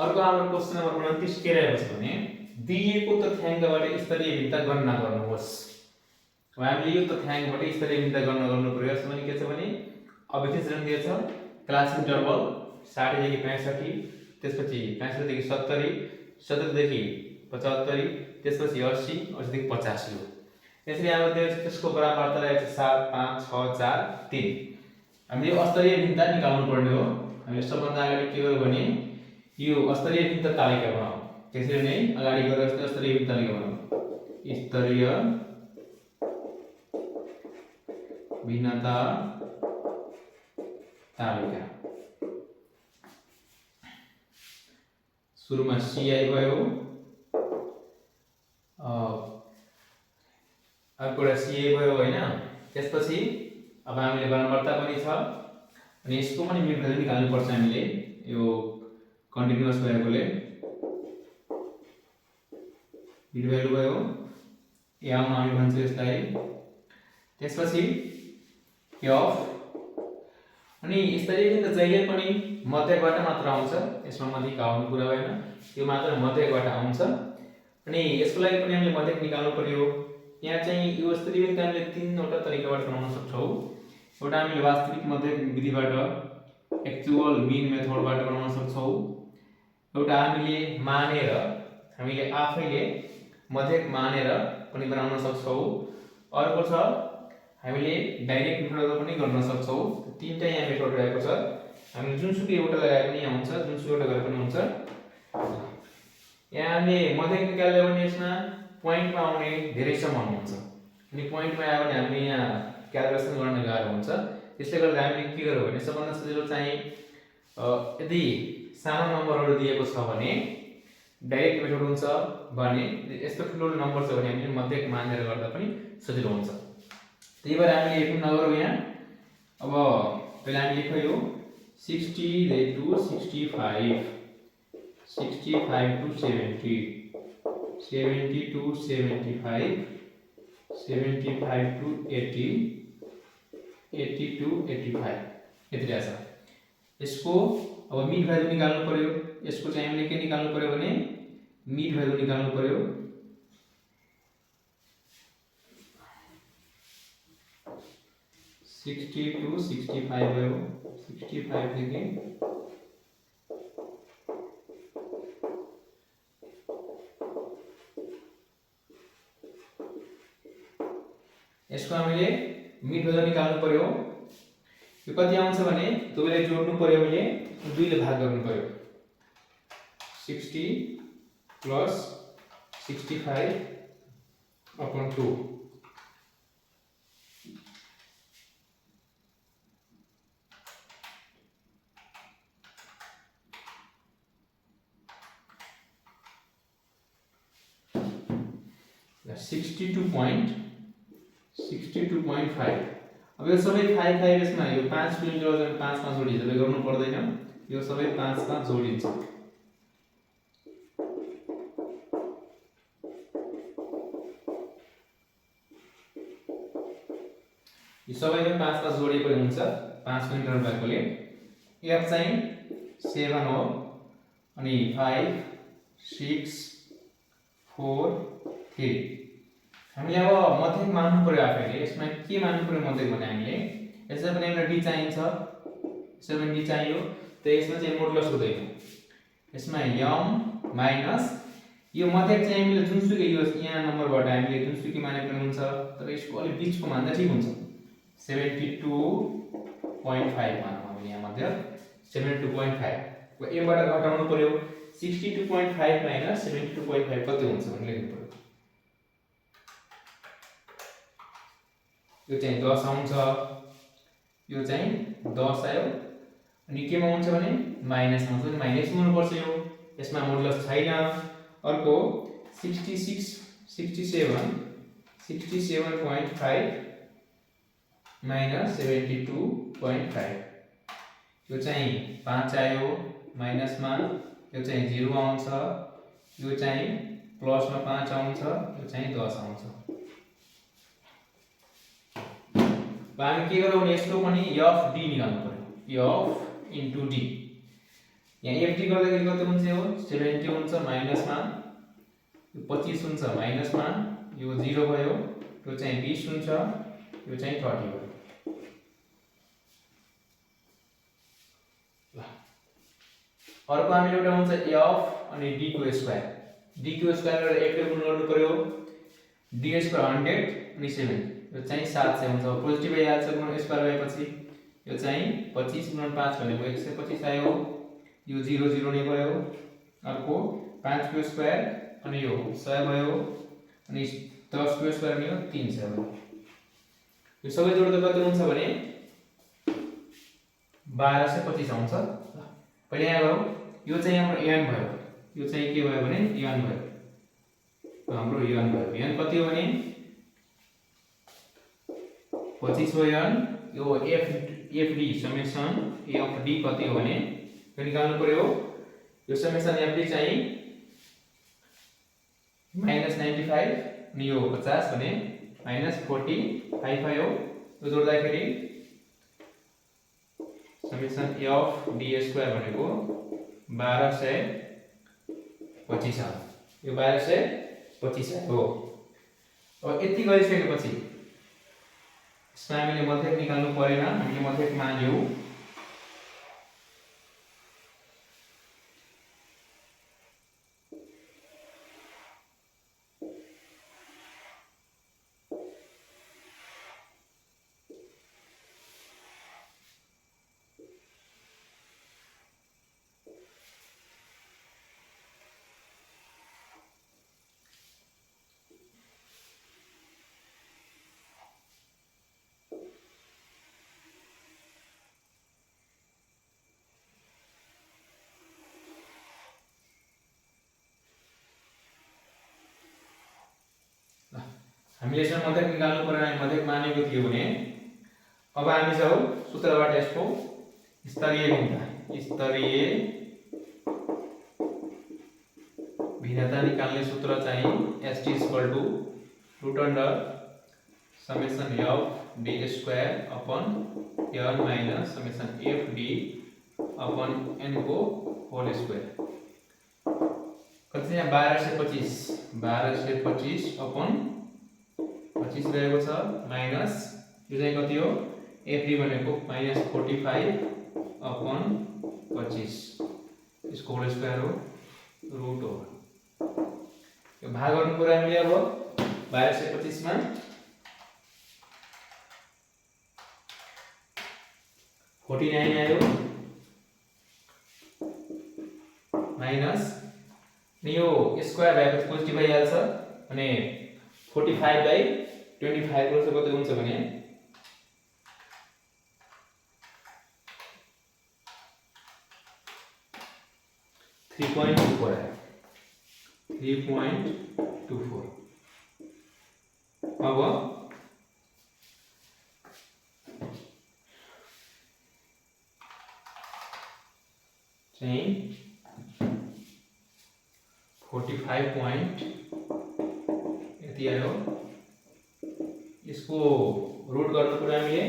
Speaker 1: अर्को हाम्रो क्वेशन नम्बर 29 के रहेको छ भने दिएको तथ्याङ्कबाट स्तरीय भिन्नता गणना गर्नुहोस्। अब हामीले यो तथ्याङ्कबाट स्तरीय भिन्नता गणना गर्नु पर्यो। यसमा के छ भने अभिक्षेपण दिएछ क्लास इन्टरभल 60 देखि 65, त्यसपछि 65 देखि 70, 70 देखि 75, त्यसपछि 80, 80 देखि 50 हो। त्यसैले हाम्रो त्यसको बराबर रहेको छ 7 5 6 4 3। हामीले अस्तरीय भिन्नता निकाल्नु पर्ने हो। हामीले सबभन्दा अगाडि के गर्यो भने यो अस्तरीय भिन्नता तालिका बनाऊ। त्यसरी नै अगाडि गएर अस्तरीय भिन्नता तालिका बनाऊ। स्तरीय भिन्नता तालिका सुरुमा CI भयो, अर्कोटा CA भयो हैन। त्यसपछि अब हामीले बराबरता पनि छ अनि यसको पनि मिड भ्यालु निकाल्नु पर्छ हामीले। यो कन्टिन्युअस भएकोले मिड भ्यालु भयो यहाँ हामी भन्छौँ यसलाई। त्यसपछि f अनि स्तरीय भिन्नता जहिले पनि मध्यकबाट मात्र आउँछ। यसमा मध्यक आउनु कुरा भएन, यो मात्र मध्यकबाट आउँछ अनि यसको लागि पनि हामीले मध्यक निकाल्नु पर्यो। यहाँ चाहिँ यो स्तरीय भिन्नता हामीले तीनवटा तरिकाबाट बनाउन सक्छौं। एउटा हामीले वास्तविक मध्यक विधिबाट एक्चुअल मिन मेथडबाट बनाउन सक्छौं। एउटा हामीले मानेर हामीले आफैले मध्यक मानेर पनि बनाउन सक्छौं। अर्को छ हामीले डाइरेक्ट मेथडबाट पनि गर्न सक्छौं। तीनटा यहाँ मेथड रहेको छ। हामीले जुनसुकै एउटा लगाए पनि हुन्छ, जुनसुकै एउटा गरे पनि हुन्छ। यहाँ हामीले मध्यक निकाल्यो भने यसमा पोइन्टमा आउने धेरै सम्भावना हुन्छ अनि पोइन्टमा आयो भने हामीले यहाँ क्याल्कुलेसन गर्न गाह्रो हुन्छ। त्यसले गर्दा हामीले के गर्यो भने सबभन्दा सजिलो चाहिँ यदि सानो नम्बरहरु दिएको छ भने डाइरेक्ट मेथड हुन्छ भने यस्तो ठुलो नम्बर छ भने हामीले मध्यक मानेर गर्दा पनि सजिलो हुन्छ। त्यही भएर हामीले यो नगरौँ यहाँ। अब पहिला हामी लेख्यौ यो 60 to 65, 65 to 70, 70 to 75, 75 to 80, 80 to 85 यति रहेछ। यसको अब मिड भ्यालु निकाल्नु पर्यो। यसको चाहिँ हामीले के निकाल्नु पर्यो भने मिड भ्यालु निकाल्नु पर्यो। सिक्सटी टू 65 भयो। 65 देखि यसको हामीले मिड भ्यालु निकाल्नु पर्यो। यो कति आउँछ भने दुईले जोड्नु पर्यो भने दुईले भाग गर्नु पर्यो। 60 plus 65 upon 2 62.5। अब यो सबै 5 5 यसमा यो 5 किलोमिटर 5 5 जोडिन्छ, त्यसले गर्नु पर्दैन। यो सबै 5 5 जोडिन्छ। यो सबैले 5 5 जोडिएको हुन्छ 5 किलोमिटर भएकोले। f चाहिँ 7 हो अनि 5 6 4 3। हामीले अब मध्यक मान्नु पर्यो आफैले। यसमा के मान्नु पर्यो मध्यक भने हामीले यसमा पनि एउटा d चाहिन्छ, यसमा पनि d चाहियो। त यसमा चाहिँ मोडुलस हुँदैन। यसमा m माइनस यो मध्यक चाहिँ हामीले जुनसुकै यो यहाँ नम्बरबाट हामीले जुनसुकै माने पनि हुन्छ, तर यसको अलि बीचको मान्दा ठीक हुन्छ। 72.5 मानौँ हामीले यहाँ मध्यक 72.5 को a बाट घटाउनु पर्यो। 62.5 माइनस 72.5 कति हुन्छ भने लेख्नु पर्यो। यो चाहिँ 10 आउँछ, यो चाहिँ 10 आयो अनि केमा आउँछ भने माइनस आउँछ। माइनस हुनुपर्छ यो, यसमा मोडुलस छैन। अर्को 67.5 माइनस 72.5 यो चाहिँ 5 आयो माइनसमा, यो चाहिँ 0 आउँछ, यो चाहिँ प्लसमा 5 आउँछ, यो चाहिँ 10 आउँछ। अब हामी के गरौँ भने यसको पनि f d निकाल्नु पर्यो, f into d। यहाँ f d गर्दाखेरि कति हुन्छ, यो 70 हुन्छ माइनसमा, यो 25 हुन्छ माइनसमा, यो 0 भयो, यो चाहिँ 20 हुन्छ, यो चाहिँ 30 भयो। अर्को हामीले एउटा हुन्छ f अनि d को स्क्वायर, d को स्क्वायर गरेर f ले गुण गर्नु पर्यो, d स्क्वायर 100 अनि 7, यो चाहिँ 700 हुन्छ। पोजिटिभ आइहाल्छ गुण स्क्वायर भएपछि, यो चाहिँ 25 गुणन 5 भनेको 125 आयो, यो 0 0 नै भयो। अर्को 5 को स्क्वायर अनि यो 100 भयो, अनि 10 को स्क्वायर अनि यो 300 भयो। यो सबै जोड्दा कति हुन्छ भने 1225 आउँछ। पहिले यहाँ गरौँ, यो चाहिँ हाम्रो n भयो, यो चाहिँ के भयो भने n भयो, हाम्रो n भयो। n कति हो भने 25 हो n, यो fd समेसन fd कति हो भने यो निकाल्नु पर्यो। यो समेसन fd चाहिँ -95 अनि यो 50 भने -45 आयो। यो जोड्दाखेरि समेसन f d स्क्वायर भनेको 1225 आयो, यो 1225 आयो। अब यति गरिसकेपछि यसमा हामीले मध्यक निकाल्नु परेन, हामीले मध्यक मान्यौ। हामीले यसमा मध्यक निकाल्नु पर्ने, मध्यक मानेको थियो भने अब हामी जाऊ सूत्रबाट यसको स्तरीय भिन्नता निकाल्ने सूत्र चाहिँ st √* summation f d square upon n minus summation f d upon n को होल स्क्वायर। कति छ यहाँ 1225 अपन 25 रहेको छ, माइनस यो चाहिँ कति हो fd भनेको -45 अपन 25, यसको होल स्क्वायर हो, रूट हो। यो भाग गर्नु पर्यो हामीले। अब 1225 मा 49 आयो, माइनस यो स्क्वायर भएपछि पोजिटिभ आइहाल्छ, अनि 45/25 को कति हुन्छ भने 3.24 आयो, 3.24। अब चाहिँ 45 पॉइंट यति आयो। यसको रुट गर्नु पर्यो हामीले,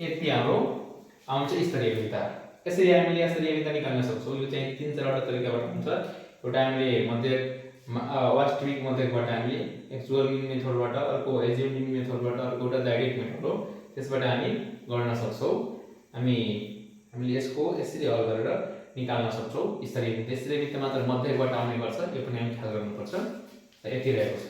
Speaker 1: यति हाम्रो आउँछ स्तरीय भिन्नता। यसरी हामीले स्तरीय भिन्नता निकाल्न सक्छौं। यो चाहिँ तीन चारवटा तरिकाबाट हुन्छ। एउटा हामीले मध्यक वास्तविक मध्यकबाट हामीले एक्चुअल मिन मेथडबाट, अर्को एज्युमिङ मेथडबाट, अर्को एउटा डाइरेक्ट मेथड हो, त्यसबाट हामी गर्न सक्छौं। हामीले यसको यसरी हल गरेर निकाल्न सक्छौं स्तरीय भिन्नता। स्तरीय भिन्नता मात्र मध्यकबाट आउने गर्छ, यो पनि हामी ख्याल गर्नुपर्छ। यति रहेको छ।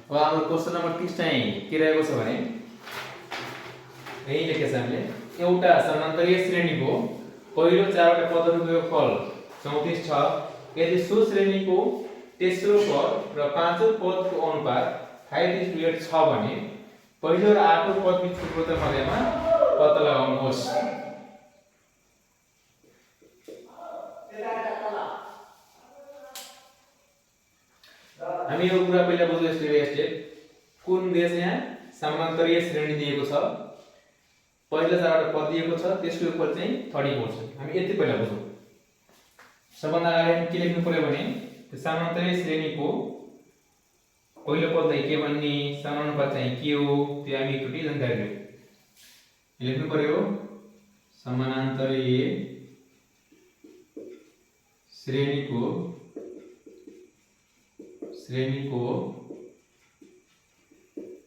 Speaker 1: अब हाम्रो क्वेशन नम्बर 30 चाहिँ के रहेको छ भने यही लेखेछ हामीले, एउटा समान्तरीय श्रेणीको पहिलो चारवटा पदहरूको योगफल 34 छ यदि सो श्रेणीको तेस्रो पद र पाँचौं पदको अनुपात 5:8 छ भने पहिलो र आठौं पद बिचको पूर्णता मध्यमा पत्ता लगाउनुहोस्। हामी यो कुरा पहिला बुझ्यौ स्टेप बाइ स्टेप। कुन देश यहाँ समान्तरीय श्रेणी दिएको छ, पहिला चारवटा पद दिएको छ, त्यसको ऊपर चाहिँ 34 छ। हामी यति पहिला बुझौँ। सबभन्दा अगाडि हामी के लेख्नु पर्यो भने त्यो समान्तरीय श्रेणीको पहिलो पदलाई के भन्ने, समानुपात चाहिँ के हो, त्यो हामी एकचोटि जानकारी लियौँ। लेख्नु पर्यो समानान्तरीय श्रेणीको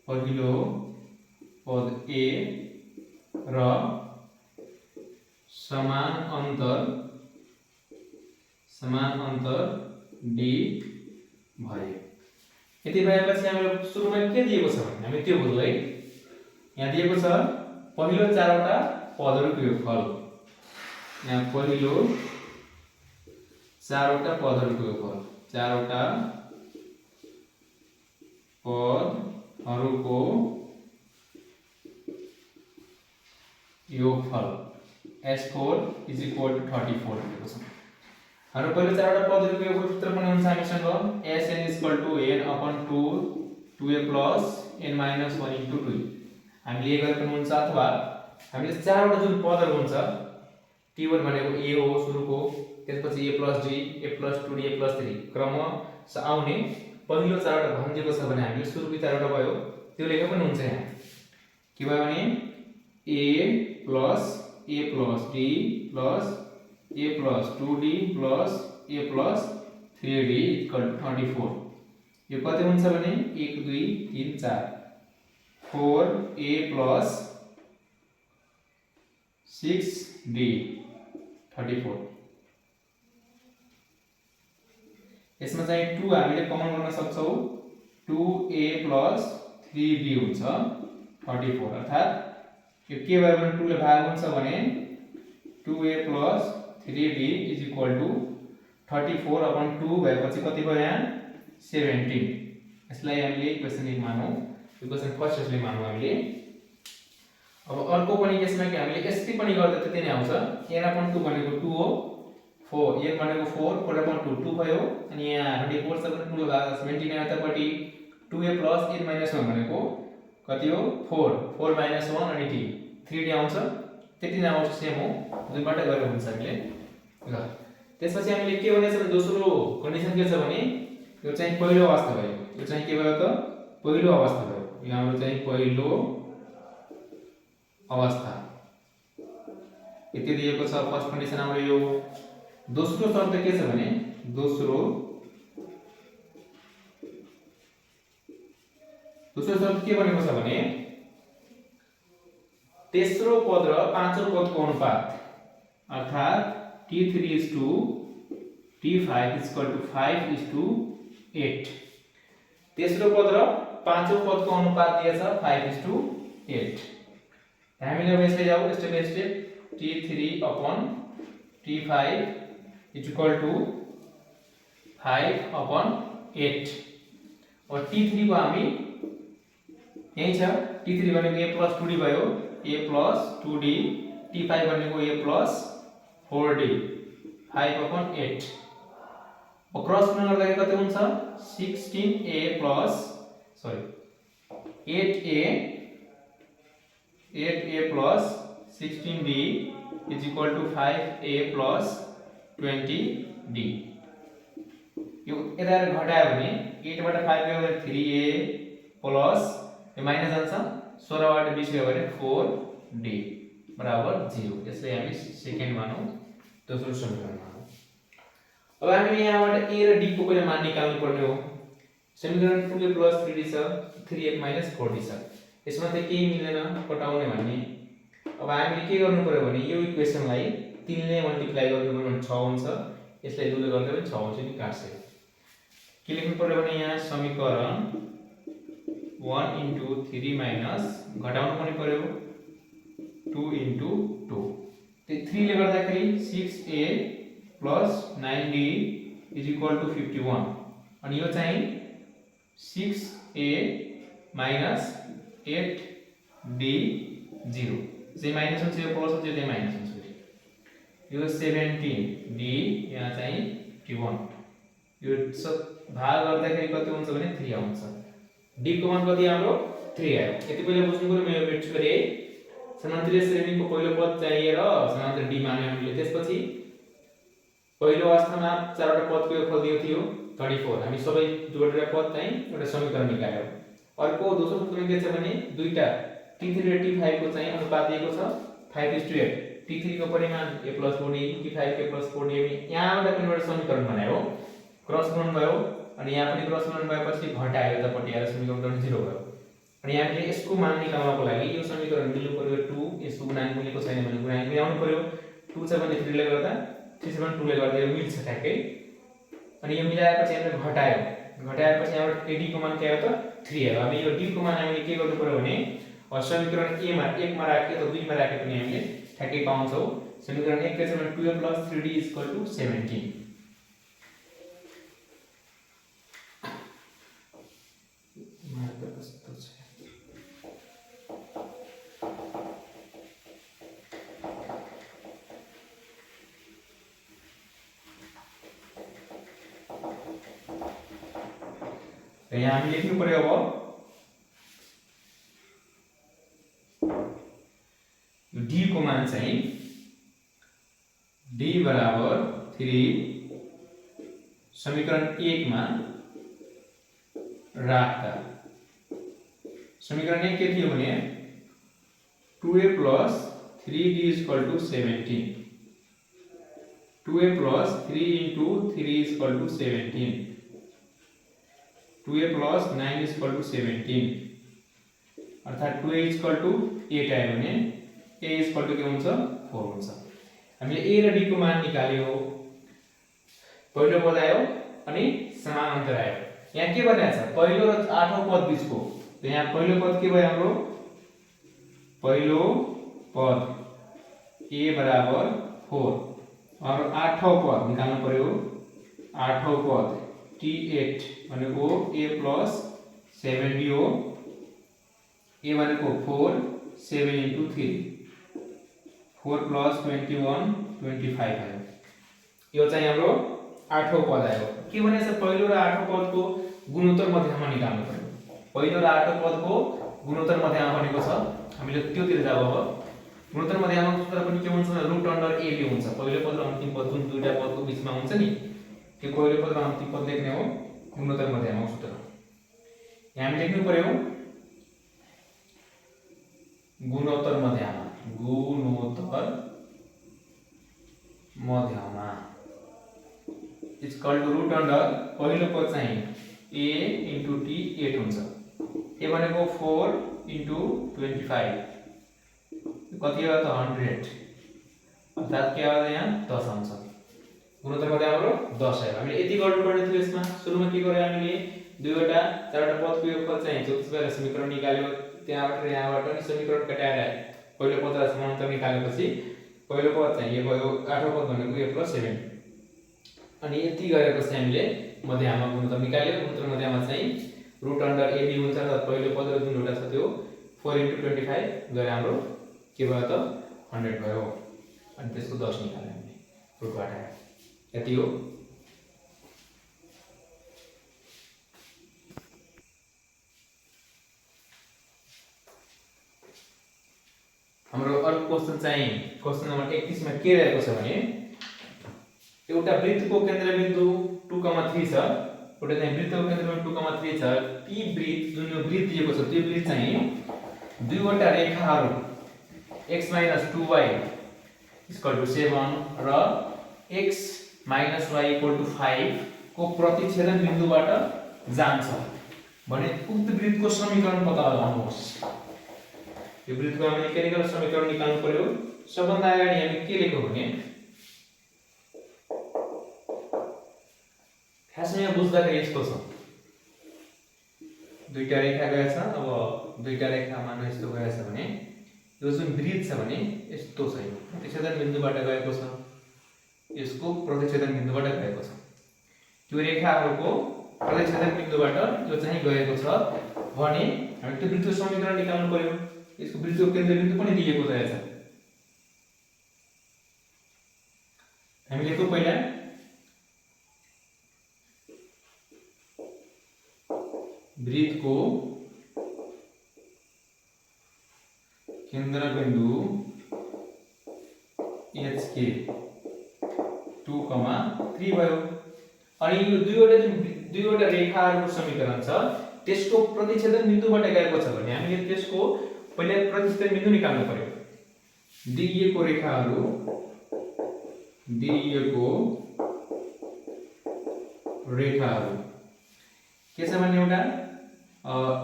Speaker 1: पहिलो पद ए र समान अंतर डी भयो। यति भएपछि हामीले सुरुमा के दिएको छ भने हामी त्यो बुझ्यौँ है। यहाँ दिएको छ पहिलो चारवटा पदहरूको योगफल। यहाँ पहिलो चारवटा पदहरूको योगफल, चारवटा पदहरूको योगफल S4 is equal to 34 दिएको छ। हाम्रो पहिलो चारवटा पदहरूको योगफल सूत्र पनि हुन्छ हामीसँग Sn is equal to n upon 2 2a plus n minus 1 into 2। हामीले यो गरेको हुन्छ, अथवा हामीले चारवटा जुन पदहरू हुन्छ t1 भनेको a हो सुरुको, त्यसपछि a plus d, a plus 2d, a plus 3 क्रमशः आउने पहिलो चारवटा भनिदिएको छ भने हामीले सुरुको चारवटा भयो त्यो लेख्नु पनि हुन्छ। यहाँ के भयो भने a plus d plus a plus 2d plus a plus 3d equal to 34। यो कति हुन्छ भने 1 2 3 4 4a plus 6d 34। यसमा चाहिँ 2 हामीले कमन गर्न सक्छौं, 2a plus 3d हुन्छ 34। अर्थात यो के भयो भने 2 ले भाग हुन्छ भने 2a plus 3d is equal to 34 upon 2 भएपछि कति भयो यहाँ 17। यसलाई हामीले इक्वेसन 1 मानौं, इक्वेसन फर्स्ट यसले मानौं हामीले। अब अर्को पनि यसमा कि हामीले यसरी पनि गर्दा त्यति नै आउँछ। n upon 2 भनेको 2 हो, 4 n भनेको 4 4 upon 2 2 भयो, अनि यहाँ 34 छ भने 2 ले भाग 17 यतापट्टि 2a plus n minus 1 भनेको कति हो 4 4 minus 1 अनि t 3d आउँछ। त्यति नै आउँछ, सेम हो, दुईबाट गरेर हुन्छ हामीले। ल त्यसपछि हामीले के भनेछ भने दोस्रो कन्डिसन के छ भने यो चाहिँ पहिलो अवस्था भयो। यो चाहिँ के भयो त पहिलो अवस्था भयो। यो हाम्रो चाहिँ पहिलो अवस्था यति दिएको छ। फर्स्ट कन्डिसन हाम्रो यो। दोस्रो शर्त के छ भने दोस्रो शर्त के भनेको छ भने तेस्रो पद र पाँचौं पदको अनुपात, अर्थात t3 is to t5 is equal to 5 is to 8। तेस्रो पद र पाँचौं पदको अनुपात दिएछ 5 is to 8। हामीले अब यसले जाऊ step by step. t3 upon t5 is equal to 5 upon 8। और t3 को हामी यही छ, t3 भनेको a plus 2d भयो, a plus 2d, t5 भनेको a plus 4d 5 upon 8। और क्रस गुणन गर्दा कति हुन्छ 16a plus 8a plus 16d is equal to 5a plus 20d। यो यता घटायो भने 8 बाट 5 गयो भने 3a प्लस यो माइनस जान्छ 16 बाट 20 गयो भने 4d बराबर 0। यसलाई हामी सेकेन्ड मानौं, दोस्रो समीकरण मानौं। अब हामीले यहाँबाट a र d को पहिला मान निकाल्नु पर्ने हो। समीकरण 2a plus 3d छ, 3a minus 4d छ। यसमा चाहिँ केही मिल्दैन कटाउने भन्ने। अब हामीले के गर्नु पर्यो भने यो इक्वेसनलाई 3 ले मल्टिप्लाई गर्नु पर्यो भने 6 हुन्छ, यसलाई 2 ले गर्दा पनि 6 हुन्छ नि काट्छ। के लेख्नु पर्यो भने यहाँ समीकरण 1 into 3 minus घटाउनु पनि पर्यो 2 into 2। त्यो 3 ले गर्दाखेरि 6a plus 9d is equal to 51। अनि यो चाहिँ 6a minus 8d 0 चाहिँ माइनस हुन्छ, यो प्लस हुन्छ, यो चाहिँ माइनस हुन्छ। यो 17 डी यहाँ चाहिँ T1 यो सब भाग गर्दाखेरि कति हुन्छ भने 3 आउँछ। डी को मान कति हाम्रो 3 आयो। यति पहिले बुझ्नु पर्यो मैले मेन्सन गरे समान्तरीय श्रेणीको पहिलो पद चाहिए र समान्तराल डी माने हामीले त्यसपछि पहिलो अवस्थामा चारवटा पदको योगफल दिएको थियो 34 हामी सबै जोडेर पद चाहिँ एउटा समीकरण निकाल्यौ। अर्को दोस्रो सूत्रमा के छ भने दुईटा T3 र T5 को चाहिँ अनुपात दिएको छ 5:8। T3 को परिमाण a + 4d T5 के + 4d यहाँबाट पनि एउटा समीकरण बनायो क्रस गुणन भयो अनि यहाँ पनि क्रस गुणन भएपछि घटायो यतापट्टि आएर समीकरण 0 भयो। अनि हामीले यसको मान निकाल्नको लागि यो समीकरण मिल्नु पर्यो 2 यसको गुणांक मिलेको छैन भने गुणांक ल्याउनु पर्यो 2 छ भने 3 ले गर्दा 3 छ भने 2 ले गर्दा यो मिल्छ ठ्याक्कै। अनि यो मिलाएपछि हामीले घटाएपछि यहाँबाट AD को मान के आयो त 3 आयो। अब यो D को मान हामीले के गर्नु पर्यो भने समीकरण A मा 1 मा राखे त 2 मा राखे पनि हामीले ठ्याक्कै पाउँछौ। समीकरण 1 के छ भने 12 + 3D = 17 यहाँ हामी लेख्नु पर्यो अब D को मान चाहिँ D बराबर 3 समीकरण 1 मा राख्दा समीकरण 1 के थियो भने 2a + 3d = 17 2a + 3 * 3 = 17 2a + 9 = 17 अर्थात 2a = 8 आयो भने a = के हुन्छ 4 हुन्छ। हामीले a र d को मान निकाल्यो पहिलो पद आयो अनि समानान्तर आयो। यहाँ के भनेको छ पहिलो र आठौं पद बीचको त यहाँ पहिलो पद के भयो हाम्रो पहिलो पद a बराबर 4 और आठौं पद निकाल्नु पर्यो आठौं पद T8 भनेको a + 7d हो a भनेको 4 7 * 3 4 + 21 25 आयो। यो चाहिँ हाम्रो आठौं पद आयो। के भनेछ पहिलो र आठौं पदको गुणोत्तर मध्यमा निकाल्नु पर्यो। पहिलो र आठौं पदको गुणोत्तर मध्यमा भनेको छ हामीले त्योतिर जाऊ। अब गुणोत्तर मध्यमा सूत्र पनि के हुन्छ √AB हुन्छ। पहिलो पद र अन्तिम पद जुन दुईटा पदको बीचमा हुन्छ नि त्यो पहिलो पद र अन्तिम पद लेख्ने हो गुणोत्तर मध्यमा सूत्र। यहाँ हामी लेख्नु पर्यो गुणोत्तर मध्यमा इक्वल टु √, पहिलो पद चाहिँ a * T8 हुन्छ। a भनेको 4 * 25 कति हो त 100 अर्थात के आउँछ यहाँ 10 आउँछ। गुणोत्तर मध्ये हाम्रो 10 आयो। हामीले यति गर्नुपर्ने थियो यसमा। सुरुमा के गर्यो हामीले दुईवटा चारवटा पदको योगफल चाहिँ त्यसबाट समीकरण निकाल्यो त्यहाँबाट र यहाँबाट नि समीकरण कटाएर पहिलो पद र समानान्तर निकालेपछि पहिलो पद चाहिँ यो भयो आठौं पद भनेको a + 7 अनि यति गरेपछि हामीले मध्यमा गुणोत्तर निकाल्यो। गुणोत्तर मध्यमा चाहिँ √AB हुन्छ र पहिलो पद र जुन एउटा छ त्यो 4 * 25 गरे हाम्रो के भयो त 100 भयो। अनि त्यसको 10 निकाल्यो हामीले √बाट आयो। यति हो। हाम्रो अर्को क्वेशन चाहिँ क्वेशन नम्बर 31 मा के रहेको छ भने एउटा वृत्तको केन्द्रबिन्दु 2,3 छ। एउटा चाहिँ वृत्तको केन्द्रबिन्दु 2,3 छ। ती वृत्त जुन यो वृत्त दिएको छ त्यो वृत्त चाहिँ दुईवटा रेखाहरू x - 2y = 7 र x - y = 5 को प्रतिच्छेदन बिन्दुबाट जान्छ भने उक्त वृत्तको समीकरण पत्ता लगाउनुहोस्। यो वृत्तको हामीले मेकानिकल समीकरण निकाल्नु पर्यो। सबभन्दा अगाडि हामी के लेख्यौं भने खासमा यहाँ बुझ्दाखेरि यस्तो छ दुईटा रेखा गएछ। अब दुईटा रेखा मान यस्तो गएछ भने यो जुन वृत्त छ भने यस्तो छ। यो प्रतिच्छेदन बिन्दुबाट गएको छ यसको प्रतिच्छेदन बिन्दुबाट गएको छ। त्यो रेखाहरूको प्रतिच्छेदन बिन्दुबाट यो चाहिँ गएको छ भने हामी त्यो वृत्तको समीकरण निकाल्नु पर्यो। यसको वृत्तको केन्द्रबिन्दु पनि दिएको रहेछ हामी लेखौँ पहिला वृत्तको केन्द्रबिन्दु HK 2,3 भयो। अनि यो दुईवटा रेखाहरूको समीकरण छ, त्यसको प्रतिच्छेदन बिन्दुबाट गएको छ भने हामीले त्यसको पहिले प्रतिच्छेदन बिन्दु निकाल्नु पर्यो। दिइएको रेखाहरू के छ भने एउटा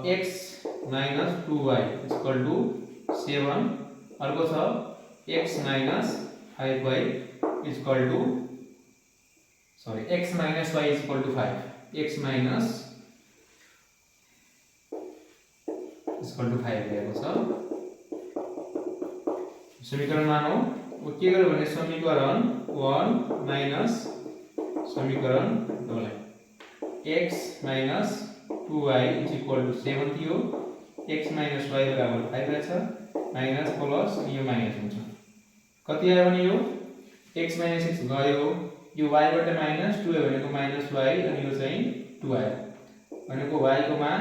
Speaker 1: x - 2y = 7, अर्को छ x - 5y x - y = 5, x - 5 दिएको छ। समीकरण मानौ के गर्यो भने समीकरण 1 माइनस समीकरण 2 लाई x - 2y = 7 थियो, x - y = 5 रहेछ, माइनस प्लस यो माइनस हुन्छ। कति आयो भने यो x - x गयो, यो y बाट माइनस 2 भनेको माइनस y, अनि यो चाहिँ 2 आयो भनेको y को मान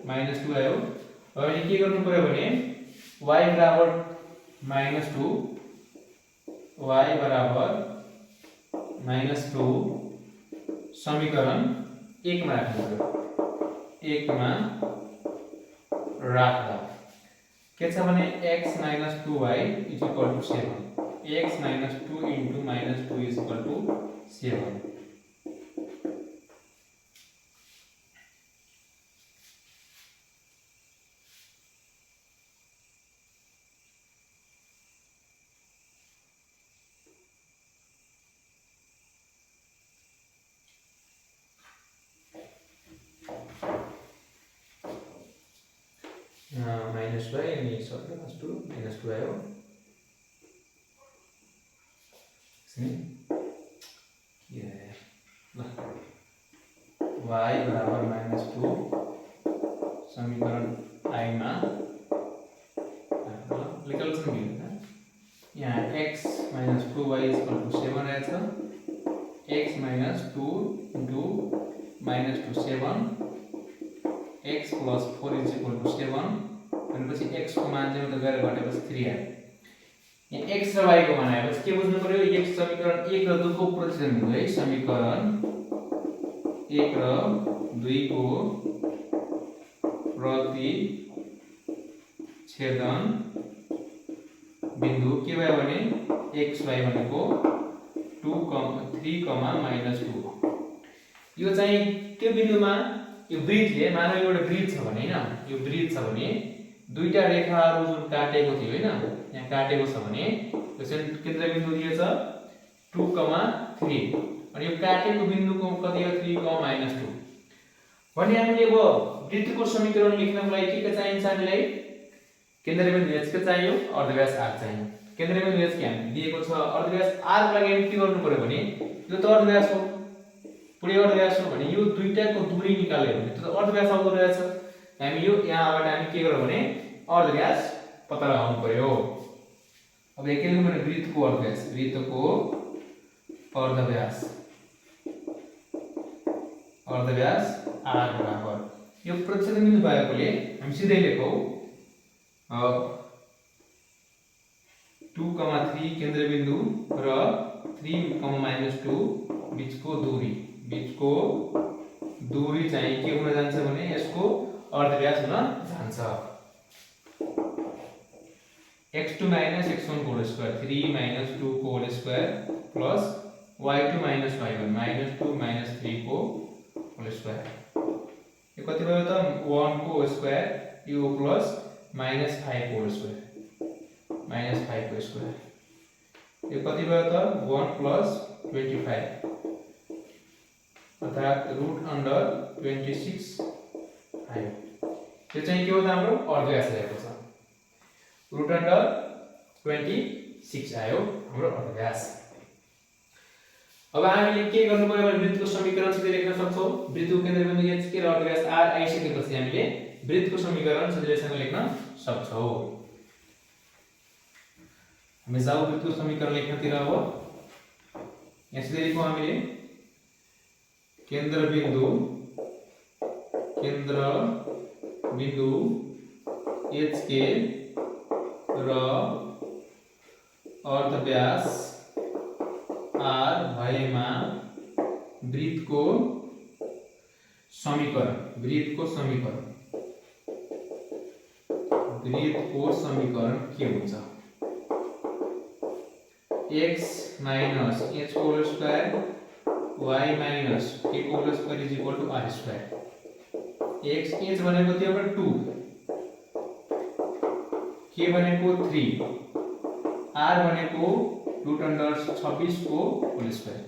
Speaker 1: माइनस 2 आयो। अब अहिले के गर्नु पर्यो भने y बराबर माइनस 2, y बराबर माइनस 2 समीकरण 1 मा राख्नु पर्यो। 1 मा राख्दा के छ भने x - 2y = 7, x - 2 * -2 = 7। Minus y अनि -2 आयो। y बराबर -2 समीकरण I मा लेखल छ नि यहाँ x - 2y = 7 रहेछ, x - 2 * -2 7, x + 4 = 7, भनेपछि x को मान चाहिँ उता गएर घटेपछि 3 आयो। यहाँ x र y को मान आएपछि के बुझ्नु पर्यो, x समीकरण 1 र 2 को प्रतिच्छेदन बिन्दु है, समीकरण 1 र 2 को प्रतिच्छेदन बिन्दु के भयो भने xy भनेको 2, 3, -2। यो चाहिँ त्यो बिन्दुमा यो वृत्तले मानव एउटा वृत्त छ भने हैन, यो वृत्त छ भने दुईटा रेखाहरू जुन काटेको थियो हैन, यहाँ काटेको छ भने त्यसैले केन्द्रबिन्दु दिएछ 2, 3, अनि यो काटेको बिन्दुको कति हो 3, -2 भने हामीले अब वृत्तको समीकरण लेख्नको लागि के चाहिन्छ हामीलाई, केन्द्रबिन्दु h के चाहियो, अर्धव्यास r चाहियो। केन्द्रबिन्दु h के हामी दिएको छ, अर्धव्यास r को लागि हामी के गर्नु पर्यो भने यो त अर्धव्यास हो, पुरै अर्धव्यास हो भने यो दुईटाको दूरी निकाल्यो भने त्यो अर्धव्यास आउँदो रहेछ। हामी यो यहाँबाट हामी के गर्यो भने अर्धव्यास पत्ता लगाउनु पर्यो। अब के गर्नु भने वृत्तको अर्धव्यास r बराबर यो प्रतिच्छेदन बिन्दु भएकोले हामी सिधै लेखौं 2, 3 केन्द्रबिन्दु र 3, -2 बीचको दूरी चाहिँ के हुन जान्छ भने यसको अर्धव्यास हुन जान्छ। x2 - x1 को होल स्क्वायर 3 - 2 को whole square plus y2 - y1 -2 - 3 को होल स्क्वायर। यो कति भयो त 1 को स्क्वायर यो प्लस -5 को होल स्क्वायर यो कति भयो त 1 + 25 अर्थात √26 आयो। यो चाहिँ के हो त हाम्रो अर्धव्यास रहेको छ, √26 आयो हाम्रो अर्धव्यास। अब हामीले के गर्नु पर्यो भने वृत्तको समीकरण सिधै लेख्न सक्छौं। वृत्तको केन्द्रबिन्दु h के र अर्धव्यास r आइसकेपछि हामीले वृत्तको समीकरण सजिलैसँग लेख्न सक्छौं। हामी जाऊ वृत्तको समीकरण लेख्नतिर। अब यसरी लेखौँ हामीले केन्द्र बिन्दु HK र अर्ध व्यास R भएमा वृत्तको समीकरण के हुन्छ? x minus h whole square y minus k whole square is equal to r square. h भनेको थियो 2, k भनेको 3, r भनेको √26 को होल स्क्वायर.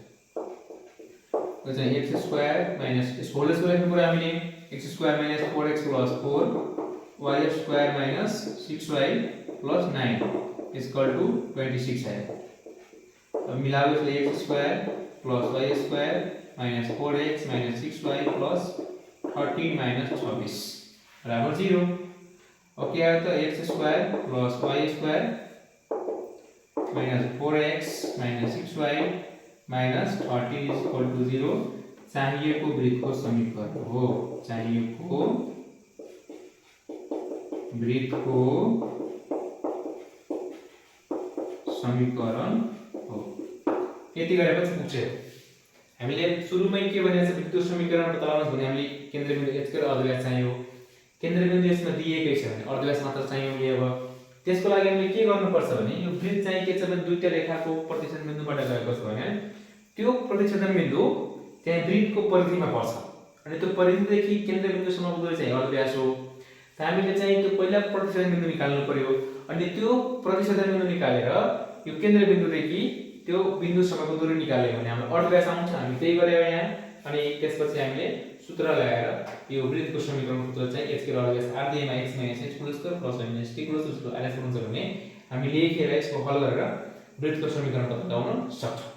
Speaker 1: तो चाहिँ x square minus s whole square को कुरा हामीले x square minus 4x plus 4 y square minus 6y plus 9 is equal to 26 है. अब मिलाओ इसलिए x square plus y square minus 4x minus 6y plus 13 minus 26 बराबर 0. ओके आयो त x square plus y square minus 4x minus 6y minus 13 is equal to 0 चाहिएको वृत्तको समीकरण हो. यति गरेपछि पुग्छ. हामीले सुरुमै के भनेको छ वृत्त समीकरण पत्ता लगाउन भने हामीले केन्द्रबिन्दु h को अर्धव्यास चाहियो. केन्द्रबिन्दु यसमा दिएकै छ भने अर्धव्यास मात्र चाहियो हामीले. अब त्यसको लागि हामीले के गर्नुपर्छ भने यो वृत्त चाहिँ के छ भने दुईटा रेखाको प्रतिच्छेदन बिन्दुबाट गएको छ भने त्यो प्रतिच्छेदन बिन्दु चाहिँ वृत्तको परिधिमा पर्छ अनि त्यो परिधिदेखि केन्द्रबिन्दुसम्मको दूरी चाहिँ अर्धव्यास हो. त हामीले चाहिँ त्यो पहिला प्रतिच्छेदन बिन्दु निकाल्नु पर्यो अनि त्यो प्रतिच्छेदन बिन्दु निकालेर यो केन्द्रबिन्दुदेखि त्यो बिन्दुसम्मको दूरी निकाल्यो भने हाम्रो अर्धव्यास आउँछ. हामी त्यही गर्यौं यहाँ. अनि त्यसपछि हामीले सूत्र लगाएर यो वृत्तको समीकरणको सूत्र चाहिँ h को अर्धव्यास r दिएमा x - h whole square plus y - t whole square r हुन्छ भने हामी लेखेर यसको हल गरेर वृत्तको समीकरण पत्ता लगाउन सक्छौं.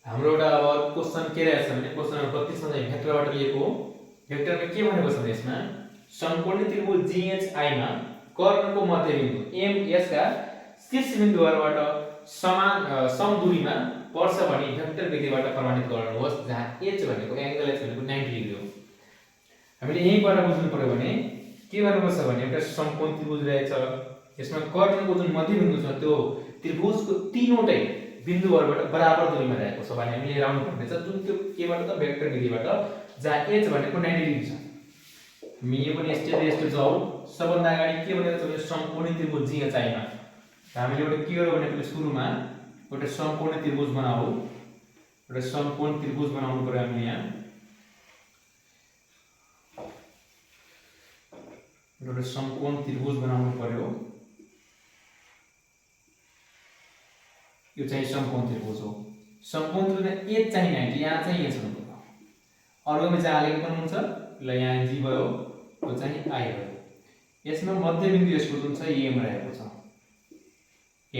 Speaker 1: हाम्रो एउटा अब क्वेशन के रहेछ भने क्वेशन नम्बर 32 मा चाहिँ भेक्टरबाट लिएको हो. भेक्टरमा के भनेको छ भने यसमा समकोणी त्रिभुज GHI मा कर्णको मध्यबिन्दु MS का शीर्ष बिन्दुहरुबाट समान समदूरीमा पर्छ भनी भेक्टर विधिबाट प्रमाणित गर्नुहोस् जहाँ h भनेको एंगल h भनेको 90 डिग्री हो. हामीले यहीबाट बुझ्नु पर्यो भने के गर्नुपर्छ भने एउटा समकोण त्रिभुज रहेछ. यसमा कर्णको जुन मध्यबिन्दु छ त्यो त्रिभुजको तीनवटै बिन्दुहरुबाट बराबर दूरीमा रहेको छ भने हामीले हेराउनु पर्ने छ जुन त्यो केबाट त भेक्टर विधिबाट जहाँ h भनेको 90 डिग्री छ. हामी यो पनि स्टेप जाऊ. सबभन्दा अगाडि के भनेको छ भने समकोणी त्रिभुज GHI मा हामीले एउटा के गर्यो भने पहिले सुरुमा एउटा समकोणी त्रिभुज बनाऊ. एउटा समकोण त्रिभुज बनाउनु पर्यो हामीले यहाँ. एउटा समकोण त्रिभुज बनाउनु पर्यो. यो चाहिँ समकोण त्रिभुज हो. समकोण त्रिभुजमा h चाहिँ 90 यहाँ चाहिँ h हुनु पर्यो. अरुमा जहाँ लेखेको पनि हुन्छ ल यहाँ g भयो यो चाहिँ I भयो. यसमा मध्यबिन्दु यसको जुन छ m रहेको छ. m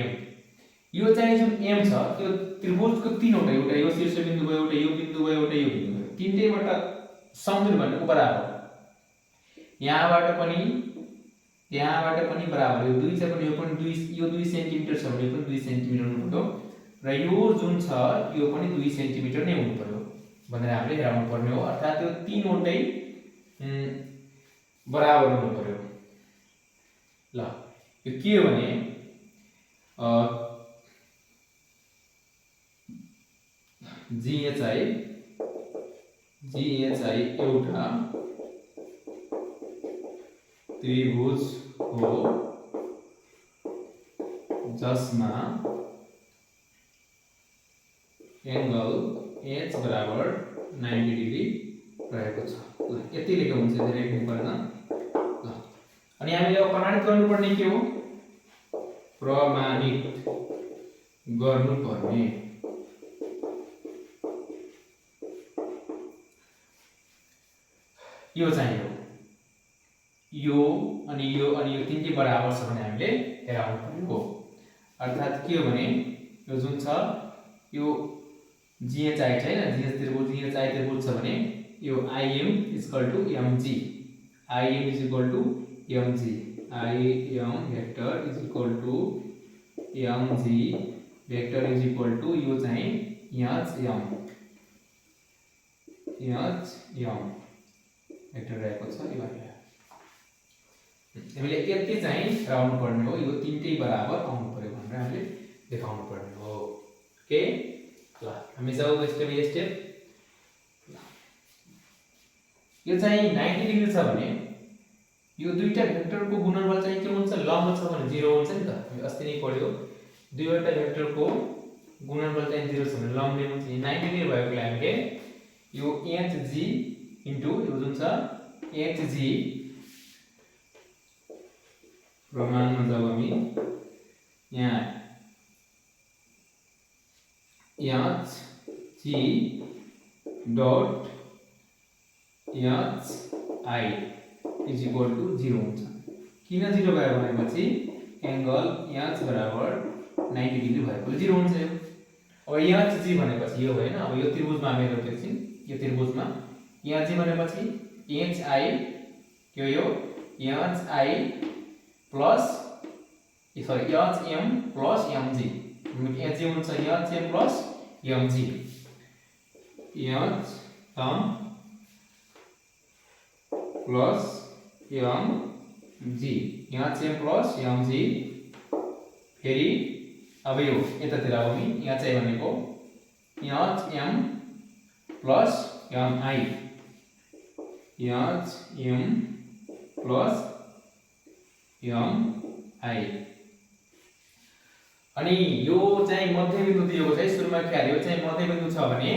Speaker 1: यो चाहिँ जुन m छ त्यो त्रिभुजको तीनवटा एउटा यो शीर्ष बिन्दु भयो एउटा यो बिन्दु भयो एउटा यो बिन्दु भयो तीनटैबाट समदूरी भनेको बराबर. यहाँबाट पनि बराबर. यो 2 छ भने यो पनि 2 सेन्टिमिटर छ भने यो पनि 2 सेन्टिमिटर हुनु पर्यो र यो जुन छ यो पनि 2 सेन्टिमिटर नै हुनु पर्यो भनेर हामीले हेराउनु पर्ने हो. अर्थात यो तीनवटै बराबर हुनु पर्यो. ल यो के हो भने GHI एउटा त्रिभुज हो जसमा एंगल h बराबर 90 डिग्री रहेको छ. ल यति लेख्नु हुन्छ धेरै लेख्नु पर्दैन. ल अनि हामीले अब प्रमाणित गर्नुपर्ने के हो? प्रमाणित गर्नुपर्ने यो चाहिँ यो अनि यो तीनटै बराबर छ भने हामीले हेराउनु पर्ने हो. अर्थात के हो भने यो जुन छ यो GHI छैन GHI त्रिभुज छ भने यो IM = mg im is equal to mg, im vector is equal to mg vector is equal to यो चाहिँ hm भेक्टर रहेको छ यो अहिले हामीले यति चाहिँ राउन्ड पर्ने हो, यो तीनटै बराबर आउनु पर्यो भनेर हामीले देखाउनु पर्ने हो। ओके ल हामी जाऊ स्टेप बाइ स्टेप। यो चाहिँ 90 डिग्री छ भने यो दुईटा भेक्टरको गुणनफल चाहिँ के हुन्छ, लम्ब छ भने 0 हुन्छ नि त। हामी अस्ति नै पढ्यो दुईवटा भेक्टरको गुणनफल चाहिँ 0 छ भने लम्ब हुन्छ। 90 डिग्री भएकोले हामीले यो hg इन्टु यो जुन छ hg प्रमाणमा जब हामी यहाँ hg dot hi is equal to 0 हुन्छ। किन 0 भयो भनेपछि एंगल h बराबर 90 डिग्री भएकोले 0 हुन्छ। अब hg भनेपछि यो हैन, अब यो त्रिभुजमा मेरो एकछिन यो त्रिभुजमा hg भनेपछि hi के हो, यो hi plus sorry hm plus mg, hg हुन्छ hm plus mg, hm plus mg, hm plus mg। फेरि अब यो यतातिर आउ नि, यहाँ चाहिँ भनेको hm plus mi, hm plus mi। अनि यो चाहिँ मध्यबिन्दु दिएको छ, सुरुमा ख्याल यो चाहिँ मध्यबिन्दु छ भने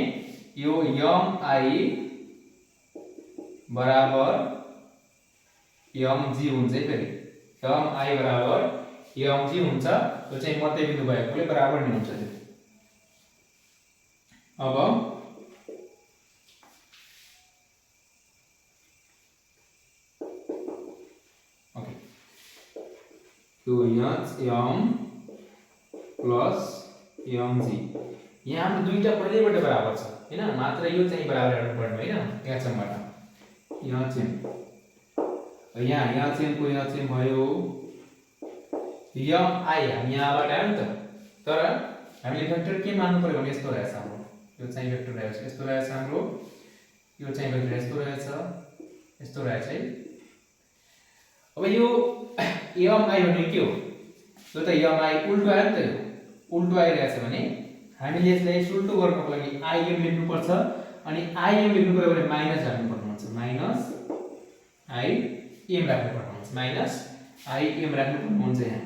Speaker 1: यो mi बराबर mg हुन्छ। फेरि mi बराबर mg हुन्छ, यो चाहिँ मध्यबिन्दु भएकोले बराबर नै हुन्छ। अब ओके यो hm प्लस mg, यहाँ हाम्रो दुईटा पहिल्यैबाट बराबर छ हैन, मात्र यो चाहिँ बराबर हेर्नु पर्ने हैन। ह्म यहाँ को hm भयो, mi हामी यहाँबाट आयो नि त, तर हामीले भेक्टर के मान्नु पर्यो भने यस्तो रहेछ हाम्रो, यो चाहिँ भेक्टर रहेछ यस्तो रहेछ हाम्रो, यो चाहिँ भेक्टर यस्तो रहेछ यस्तो रहेछ है। अब यो mi भनेको के हो, यो त mi उल्टो आयो नि त, यो उल्टो आइरहेछ भने हामीले यसलाई उल्टो गर्नको लागि im लेख्नु पर्छ, अनि im लेख्नु पर्यो भने माइनस राख्नु पर्ने हुन्छ, माइनस im राख्नु पर्ने हुन्छ, माइनस im राख्नु पर्ने हुन्छ। यहाँ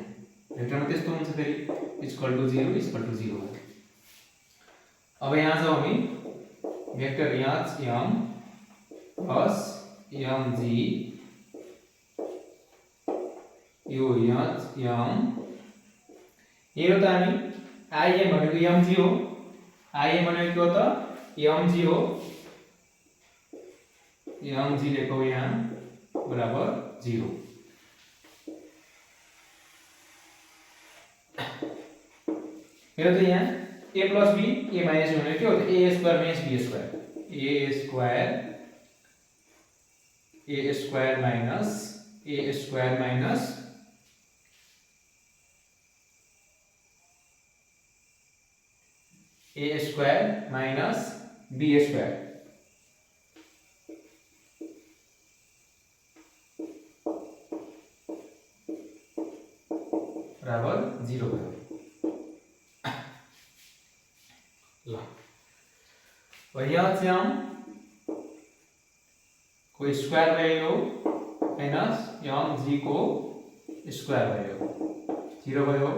Speaker 1: भेक्टरमा त्यस्तो हुन्छ फेरि इक्वल टु 0 इक्वल टु 0। अब यहाँ जाऊ हामी भेक्टर hm प्लस mg, यो hm हेरौँ त हामी im भनेको mg हो, im भनेको त mg हो, mg लेखौ यहाँ बराबर 0। हेरौँ त यहाँ a plus b a minus b भनेको के हो त a square minus b square, a square minus a square minus a square minus b square बराबर 0 भयो। ल यहाँ चाहिँ को स्क्वायर भयो माइनस mg को स्क्वायर भयो 0 भयो।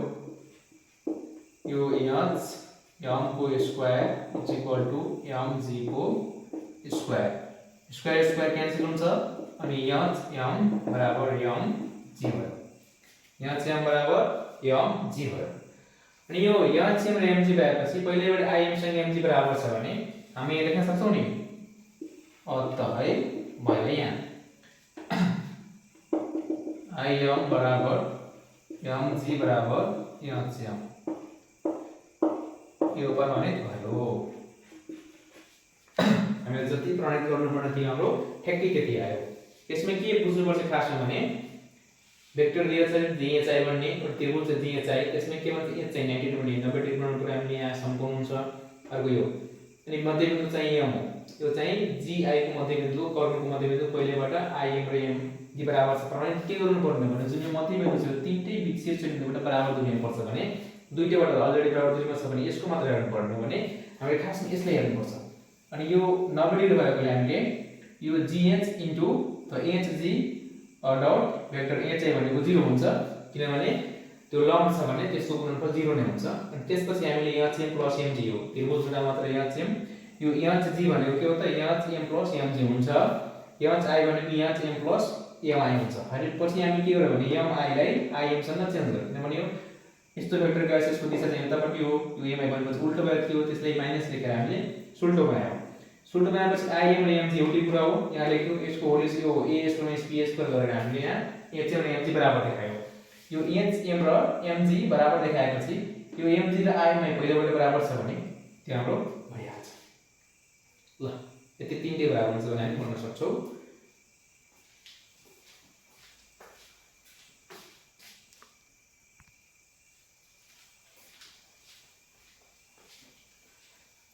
Speaker 1: यो m को square is equal to mg को स्क्वायर, स्क्वायर स्क्वायर क्यान्सल हुन्छ अनि m बराबर mg भयो, यहाँ चाहिँ m बराबर mg भयो। अनि यो m र mg भएपछि पहिलेबाट im सँग mg बराबर छ भने हामी यहाँ लेख्न सक्छौं नि, अत है भयो यहाँ im बराबर mg बराबर hm, यो प्रमाणित भयो। हामीले जति प्रमाणित गर्नुपर्ने थियो हाम्रो ठ्याक्कै त्यति आयो। यसमा के बुझ्नुपर्छ खासमा भने वेक्टर DHI भन्ने र त्रिभुज DHI त्यसमा के भन्छ एच चाहिँ 90 डिग्री 90 डिग्री बनाउनुको लागि हामीले यहाँ सम्पूर्ण हुन्छ अर्को यो अनि मध्यबिन्दु चाहिँ m हो यो चाहिँ GI को मध्यबिन्दु कर्णको मध्यबिन्दु पहिलेबाट IM र M जी बराबर छ भने के गर्नु पर्ने भने जुन यो मध्यबिन्दु छ तीनटै शीर्ष बिन्दुबाट बराबर दुर्याउनु पर्छ भने दुईटैबाट अलरेडी बराबर दुरीमा छ भने यसको मात्र हेर्नु पर्ने भने हामीले खासमा यसलाई हेर्नु पर्छ अनि यो 90 डिग्री भएकोले हामीले यो GH इन्टु त HG डट वेक्टर HI भनेको 0 हुन्छ किनभने त्यो लम्ब छ भने त्यसको गुणनफल 0 नै हुन्छ अनि त्यसपछि हामीले HM प्लस MG हो त्रिभुजमा मात्र HM यो HG भनेको के हो त HM प्लस MG हुन्छ HI भनेको HM प्लस MI हुन्छ अनि पछि हामी के गर्यो भने MI लाई IM सँग चेन्ज गर्यो किनभने यो यस्तो वेक्टर गाइसको दिशा चाहिँ यतापट्टि हो यो MI भनेपछि उल्टो भएर के हो त्यसलाई माइनस लेखेर हामीले सुल्टो बनायौ सुल्टो बनाएपछि IM र MG एउटै कुरा हो यहाँ लेख्यो यसको होल यो AS र PS गरेर हामीले यहाँ HM र MG बराबर देखायौ यो HM र MG बराबर देखाएपछि यो MG र IMI पहिलोबाट बराबर छ भने त्यो हाम्रो भइहाल्छ ल यति तीनटै बराबर हुन्छ भने हामी भन्न सक्छौं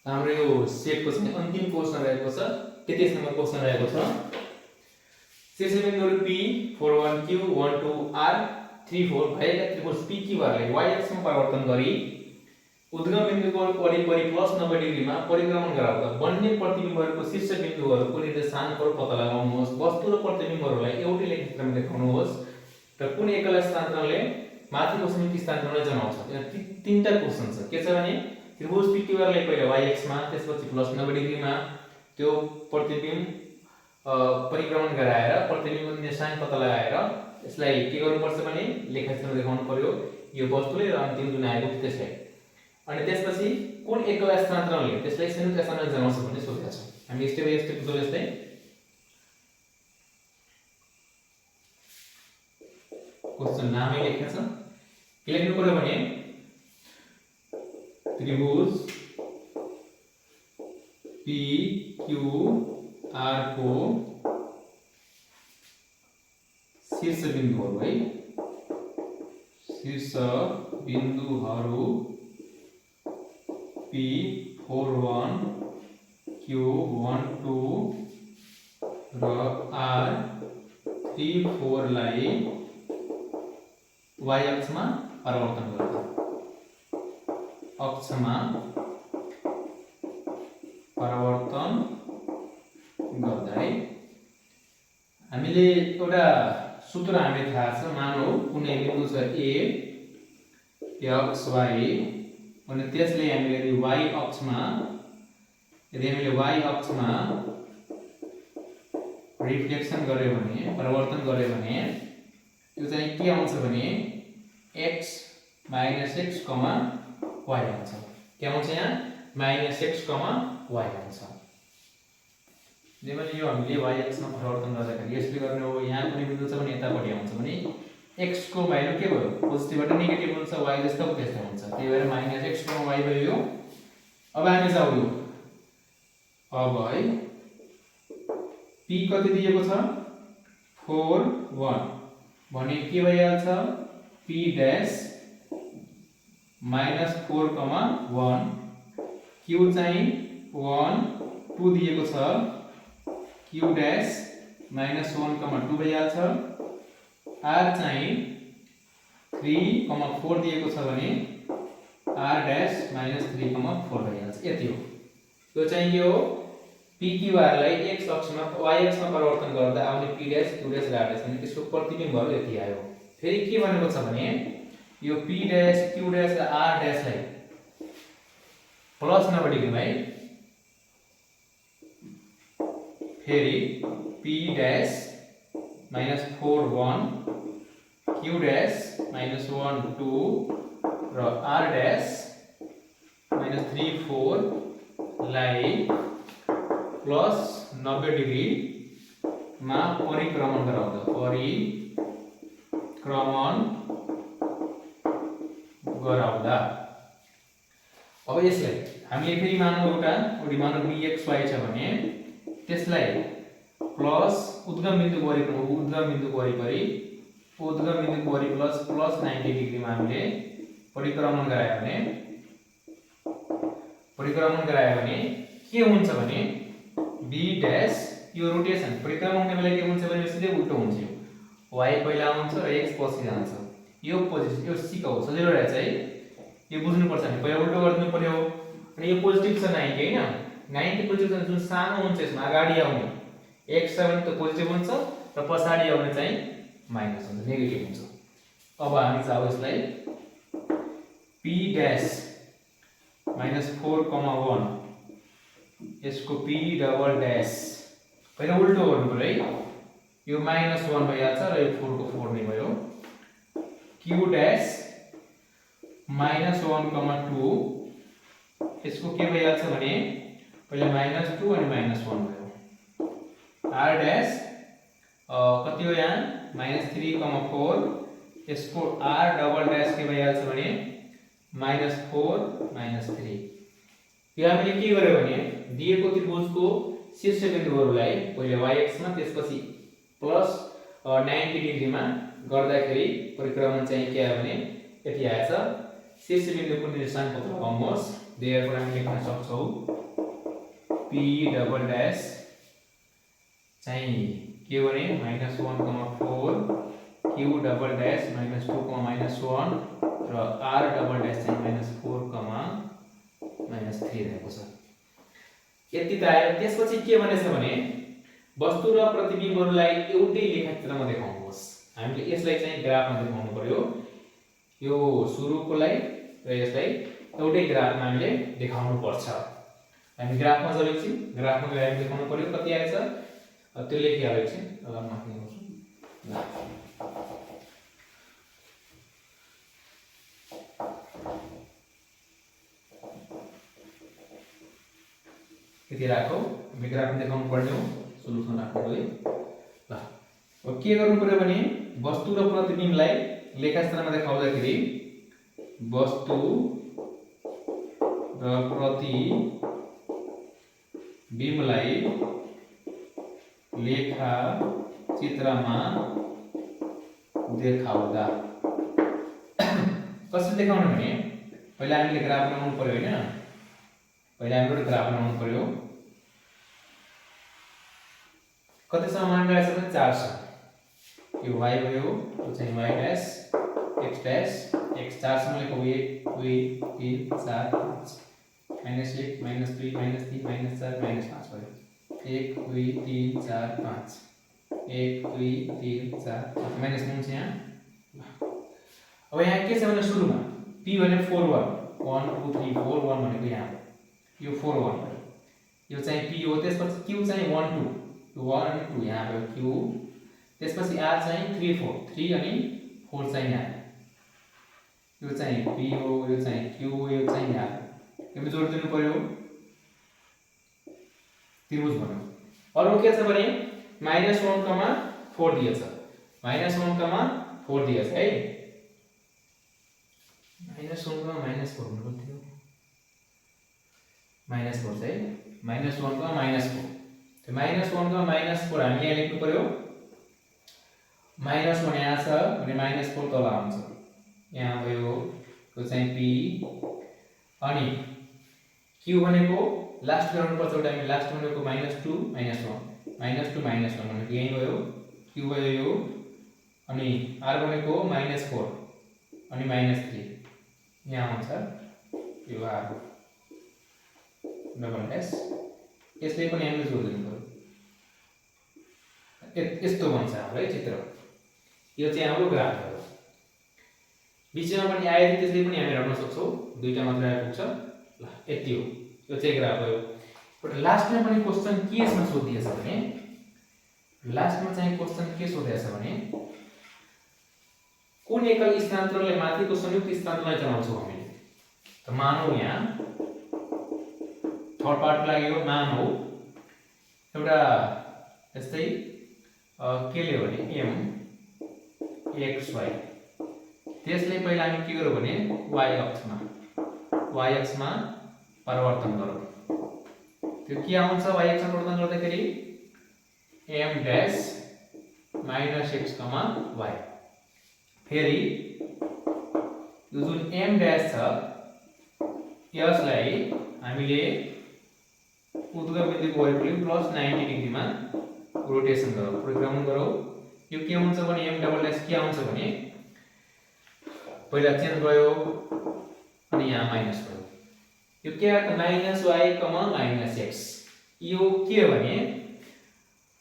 Speaker 1: हाम्रो यो सेटको चाहिँ अन्तिम क्वेशन रहेको छ 33 नम्बर क्वेशन रहेको छ शीर्षबिन्दुहरू P 41Q 12R 34 भएका त्रिभुज PQRलाई y अक्षमा परिवर्तन गरी उद्गम बिन्दुको वरिपरि प्लस 90 डिग्रीमा परिक्रमण गराउँदा बन्ने प्रतिबिम्बहरूको शीर्ष बिन्दुहरूको निर्देशाङ्कहरू पत्ता लगाउनुहोस् वस्तु र प्रतिबिम्बहरूलाई एउटै लेखचित्रमा देखाउनुहोस् र कुन एकल स्थानान्तरणले माथिको समीप स्थानान्तरणलाई जनाउँछ यहाँ तीनटा क्वेशन छ के छ भने त्रिभुज PQRलाई पहिला y अक्षमा त्यसपछि प्लस 90 डिग्रीमा त्यो प्रतिबिम्ब परिक्रमण गराएर प्रतिबिम्ब निर्देशाङ्क पत्ता लगाएर यसलाई के गर्नुपर्छ भने लेखचित्रमा देखाउनु पर्यो यो वस्तुले र अन्तिम जुन आएको त्यसलाई अनि त्यसपछि कुन एकल स्थानान्तरणले त्यसलाई संयुक्त स्थानान्तरण जनाउँछ भन्ने सोचेका छौं हामी स्टेप बाइ स्टेप बुझ्दै यसलाई क्वेशन नामै लेखेका छ के लेख्नु पर्यो भने त्रिभुज PQR को शीर्ष बिन्दुहरू है शीर्ष बिन्दुहरू P41 Q12 र R34 लाई y अक्षमा परिवर्तन गर्दा अक्षमा परिवर्तन गर्दा है हामीले एउटा सूत्र हामीले थाहा छ मानौ कुनै बिन्दु छ A x y अनि त्यसले हामीले यदि y अक्षमा रिफ्लेक्सन गर्यो भने परिवर्तन गर्यो भने यो चाहिँ के आउँछ भने x - x, y आउँछ के आउँछ यहाँ -x, y आउँछ जसले यो हामीले y अक्षमा परिवर्तन गर्दाखेरि यसले गर्ने हो यहाँ कुनै बिन्दु छ भने यतापटि आउँछ भने x को भ्यालु के भयो पोजिटिभबाट नेगेटिभ हुन्छ y जस्तो त्यस्तै हुन्छ त्यही भएर -x, y भयो अब हामी जाऊ यो अब है p कति दिएको छ 4 1 भने के भइहाल्छ p डैश -4, 1 q चाहिँ 1 2 दिएको छ q डैश -1, 2 भइहाल्छ r चाहिँ 3, 4 दिएको छ भने r डैश -3, 4 भइहाल्छ यति हो यो चाहिँ के हो PQR लाई x अक्षमा y अक्षमा परिवर्तन गर्दा आउने p डैश q डैश र r डैश अनि त्यसको प्रतिबिम्बहरु यति आयो फेरि के भनेको छ भने यो p डैश q डैश र r डैश लाई प्लस 90 डिग्रीमा है फेरि p डैश -4 1 q डैश -1 2 र r डैश -3 4 लाई प्लस 90 डिग्री मा परिक्रमण गराउँदा अब यसलाई हामीले फेरि मानौ एउटा मानौ bxy छ भने त्यसलाई प्लस उद्गम बिन्दुको वरिपरि प्लस 90 डिग्रीमा हामीले परिक्रमण गरायो भने के हुन्छ भने b डैश यो रोटेसन परिक्रमण हुने बेला के हुन्छ भने सिधै उल्टो हुन्छ यो y पहिला आउँछ र x पछि जान्छ यो पोजिसन यो सिकाउ सजिलो रहेछ है यो बुझ्नु पर्छ नि पहिला उल्टो गर्नु पर्यो अनि यो पोजिटिभ छ 90 हैन 90 पोजिटिभ जुन सानो हुन्छ यसमा अगाडि आउने x छ भने त पोजिटिभ हुन्छ र पछाडी आउने चाहिँ माइनस हुन्छ नेगेटिभ हुन्छ अब हामी चाहिँ यसलाई p डैश -4,1 यसको p डबल डैश पहिला उल्टो गर्नु पर्यो है यो -1 भइहाल्छ र यो 4 को 4 नै भयो q डैश -1,2 यसको के भइहाल्छ भने पहिला -2 अनि -1 भयो r डैश कति हो यहाँ -3,4 यसको r डबल डैश के भइहाल्छ भने -4 -3 यो हामीले के गर्यो भने दिएको त्रिभुजको शीर्ष बिन्दुहरुलाई पहिले y x मा त्यसपछि प्लस 90 डिग्रीमा गर्दाखेरि परिक्रमण चाहिँ के आयो भने यति आएछ शीर्ष बिन्दुको निर्देशाङ्क पत्र लगाउनुहोस् देयरफोर हामी लेख्न सक्छौं p डबल डैश चाहिँ के भने -1,4 q डबल डैश -2,-1 र r डबल डैश चाहिँ -4,-3 रहेको छ यति त आयो त्यसपछि के भनेछ भने वस्तु र प्रतिबिम्बहरुलाई एउटै लेखाचित्रमा देखाउनुहोस् हामीले यसलाई चाहिँ ग्राफमा देखाउनु पर्यो यो सुरुकोलाई र यसलाई एउटै ग्राफमा हामीले देखाउनु पर्छ हामी ग्राफमा जान्छौं ग्राफमा गएर हामी देखाउनु पर्यो कति आएछ त्यो लेखिहाल्यो एकछिन अब माथि गर्छु यति राखौ हामी ग्राफमा देखाउनु पर्ने हो सोलुसन राख्नु पर्यो ल अब के गर्नु पर्यो भने वस्तु र प्रतिबिम्बलाई लेखाचित्रमा देखाउँदाखेरि वस्तु र प्रतिबिम्बलाई लेखा चित्रमा देखाउँदा कसरी देखाउने भने पहिला हामीले ग्राफ बनाउनु पर्यो हैन पहिला हाम्रो ग्राफ बनाउनु पर्यो कतिसम्म मान रहेछ भने 4 छ यो y भयो यो चाहिँ y dash x dash x 4 सम्म लेखौ 1 2 3 4 5 -1 -3 -3 -4 -5 भयो 1 2 3 4 5 1 2 3 4 5 -9 छ यहाँ अब यहाँ के छ भने सुरुमा p भने 4 1 1 2 3 4 1 भनेको यहाँ यो 4 1 भयो यो चाहिँ p हो त्यसपछि q चाहिँ 1 2 1 अनि 2 यहाँ भयो q त्यसपछि r चाहिँ 3 4 3 अनि 4 चाहिँ यहाँ यो चाहिँ p हो यो चाहिँ q हो यो चाहिँ यहाँ यो जोड दिनु पर्यो त्रिभुज भन्नु अरु के छ भने -1,4 दिएछ -1,4 दिएछ है -1,-4 भन्नु थियो -4 चाहिँ -1,-4 त्यो -1,-4 हामी यहाँ लेख्नु पर्यो -1 यहाँ छ भने -4 तल आउँछ यहाँ भयो यो चाहिँ p अनि q भनेको लास्ट गराउनु पर्छ एउटा हामी लास्ट भनेको -2 -1 -2 -1 भनेको यही भयो q भयो यो अनि r भनेको -4 अनि -3 यहाँ आउँछ यो r डबल डैश यसले पनि हामीले जोड्दिनु पर्यो यस्तो बन्छ हाम्रो है चित्र यो चाहिँ हाम्रो ग्राफ हो बीचमा पनि आयो त्यसले पनि हामी हेर्न सक्छौं दुईटा मात्र आइपुग्छ ल यति हो यो चाहिँ ग्राफ हो बट लास्टमा पनि क्वेशन के यसमा सोधिएछ भने लास्टमा चाहिँ क्वेशन के सोधेछ भने कुन एकल स्थानान्तरले माथिको संयुक्त स्थानान्तरलाई जनाउँछौं हामीले त मानौ यहाँ थर्ड पार्ट लाग्यो मानौ एउटा यस्तै के ले भने m x y त्यसले पहिला हामी के गर्यो भने y अक्षमा परिवर्तन गरौँ त्यो के आउँछ y अक्षमा परिवर्तन गर्दाखेरि m dash minus x, y। फेरि यो जुन m dash छ यसलाई हामीले उद्गम बिन्दुको वरिपरि प्लस 90 डिग्रीमा रोटेसन गरौँ, परिभ्रमण गरौँ। यो के हुन्छ भने m डबल dash के आउँछ भने पहिला चेन्ज भयो अनि यहाँ माइनस भयो। यो के हो त माइनस y, माइनस x। यो के भने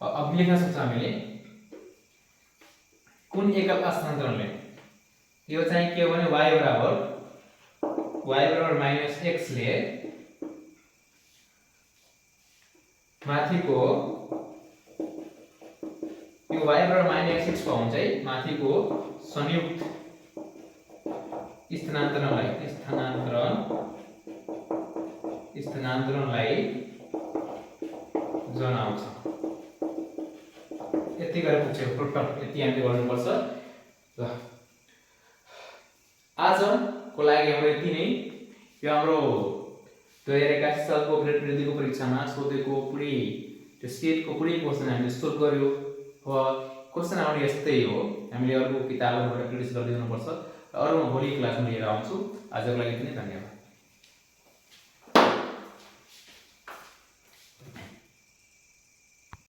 Speaker 1: अब लेख्न सक्छौँ हामीले कुन एकल स्थानान्तरणले। यो चाहिँ के हो भने y बराबर माइनस x ले माथिको यो y बराबर माइनस x को हुन्छ है, माथिको संयुक्त स्थानान्तरणलाई जनाउँछ। यति गरेर पुग्छ टोटल, यति हामीले गर्नुपर्छ। ल आजको लागि हाम्रो यति नै। यो हाम्रो 2081 सालको ग्रेड वृद्धिको परीक्षामा सोधेको पुरै त्यो स्टेटको पुरै क्वेशन हामीले सोल्भ गर्यो। क्वेशन आउने यस्तै हो, हामीले अर्को किताबबाट प्र्याक्टिस गर्दै हुनुपर्छ। र अरू म भोलि क्लासमा लिएर आउँछु। आजको लागि यति नै, धन्यवाद।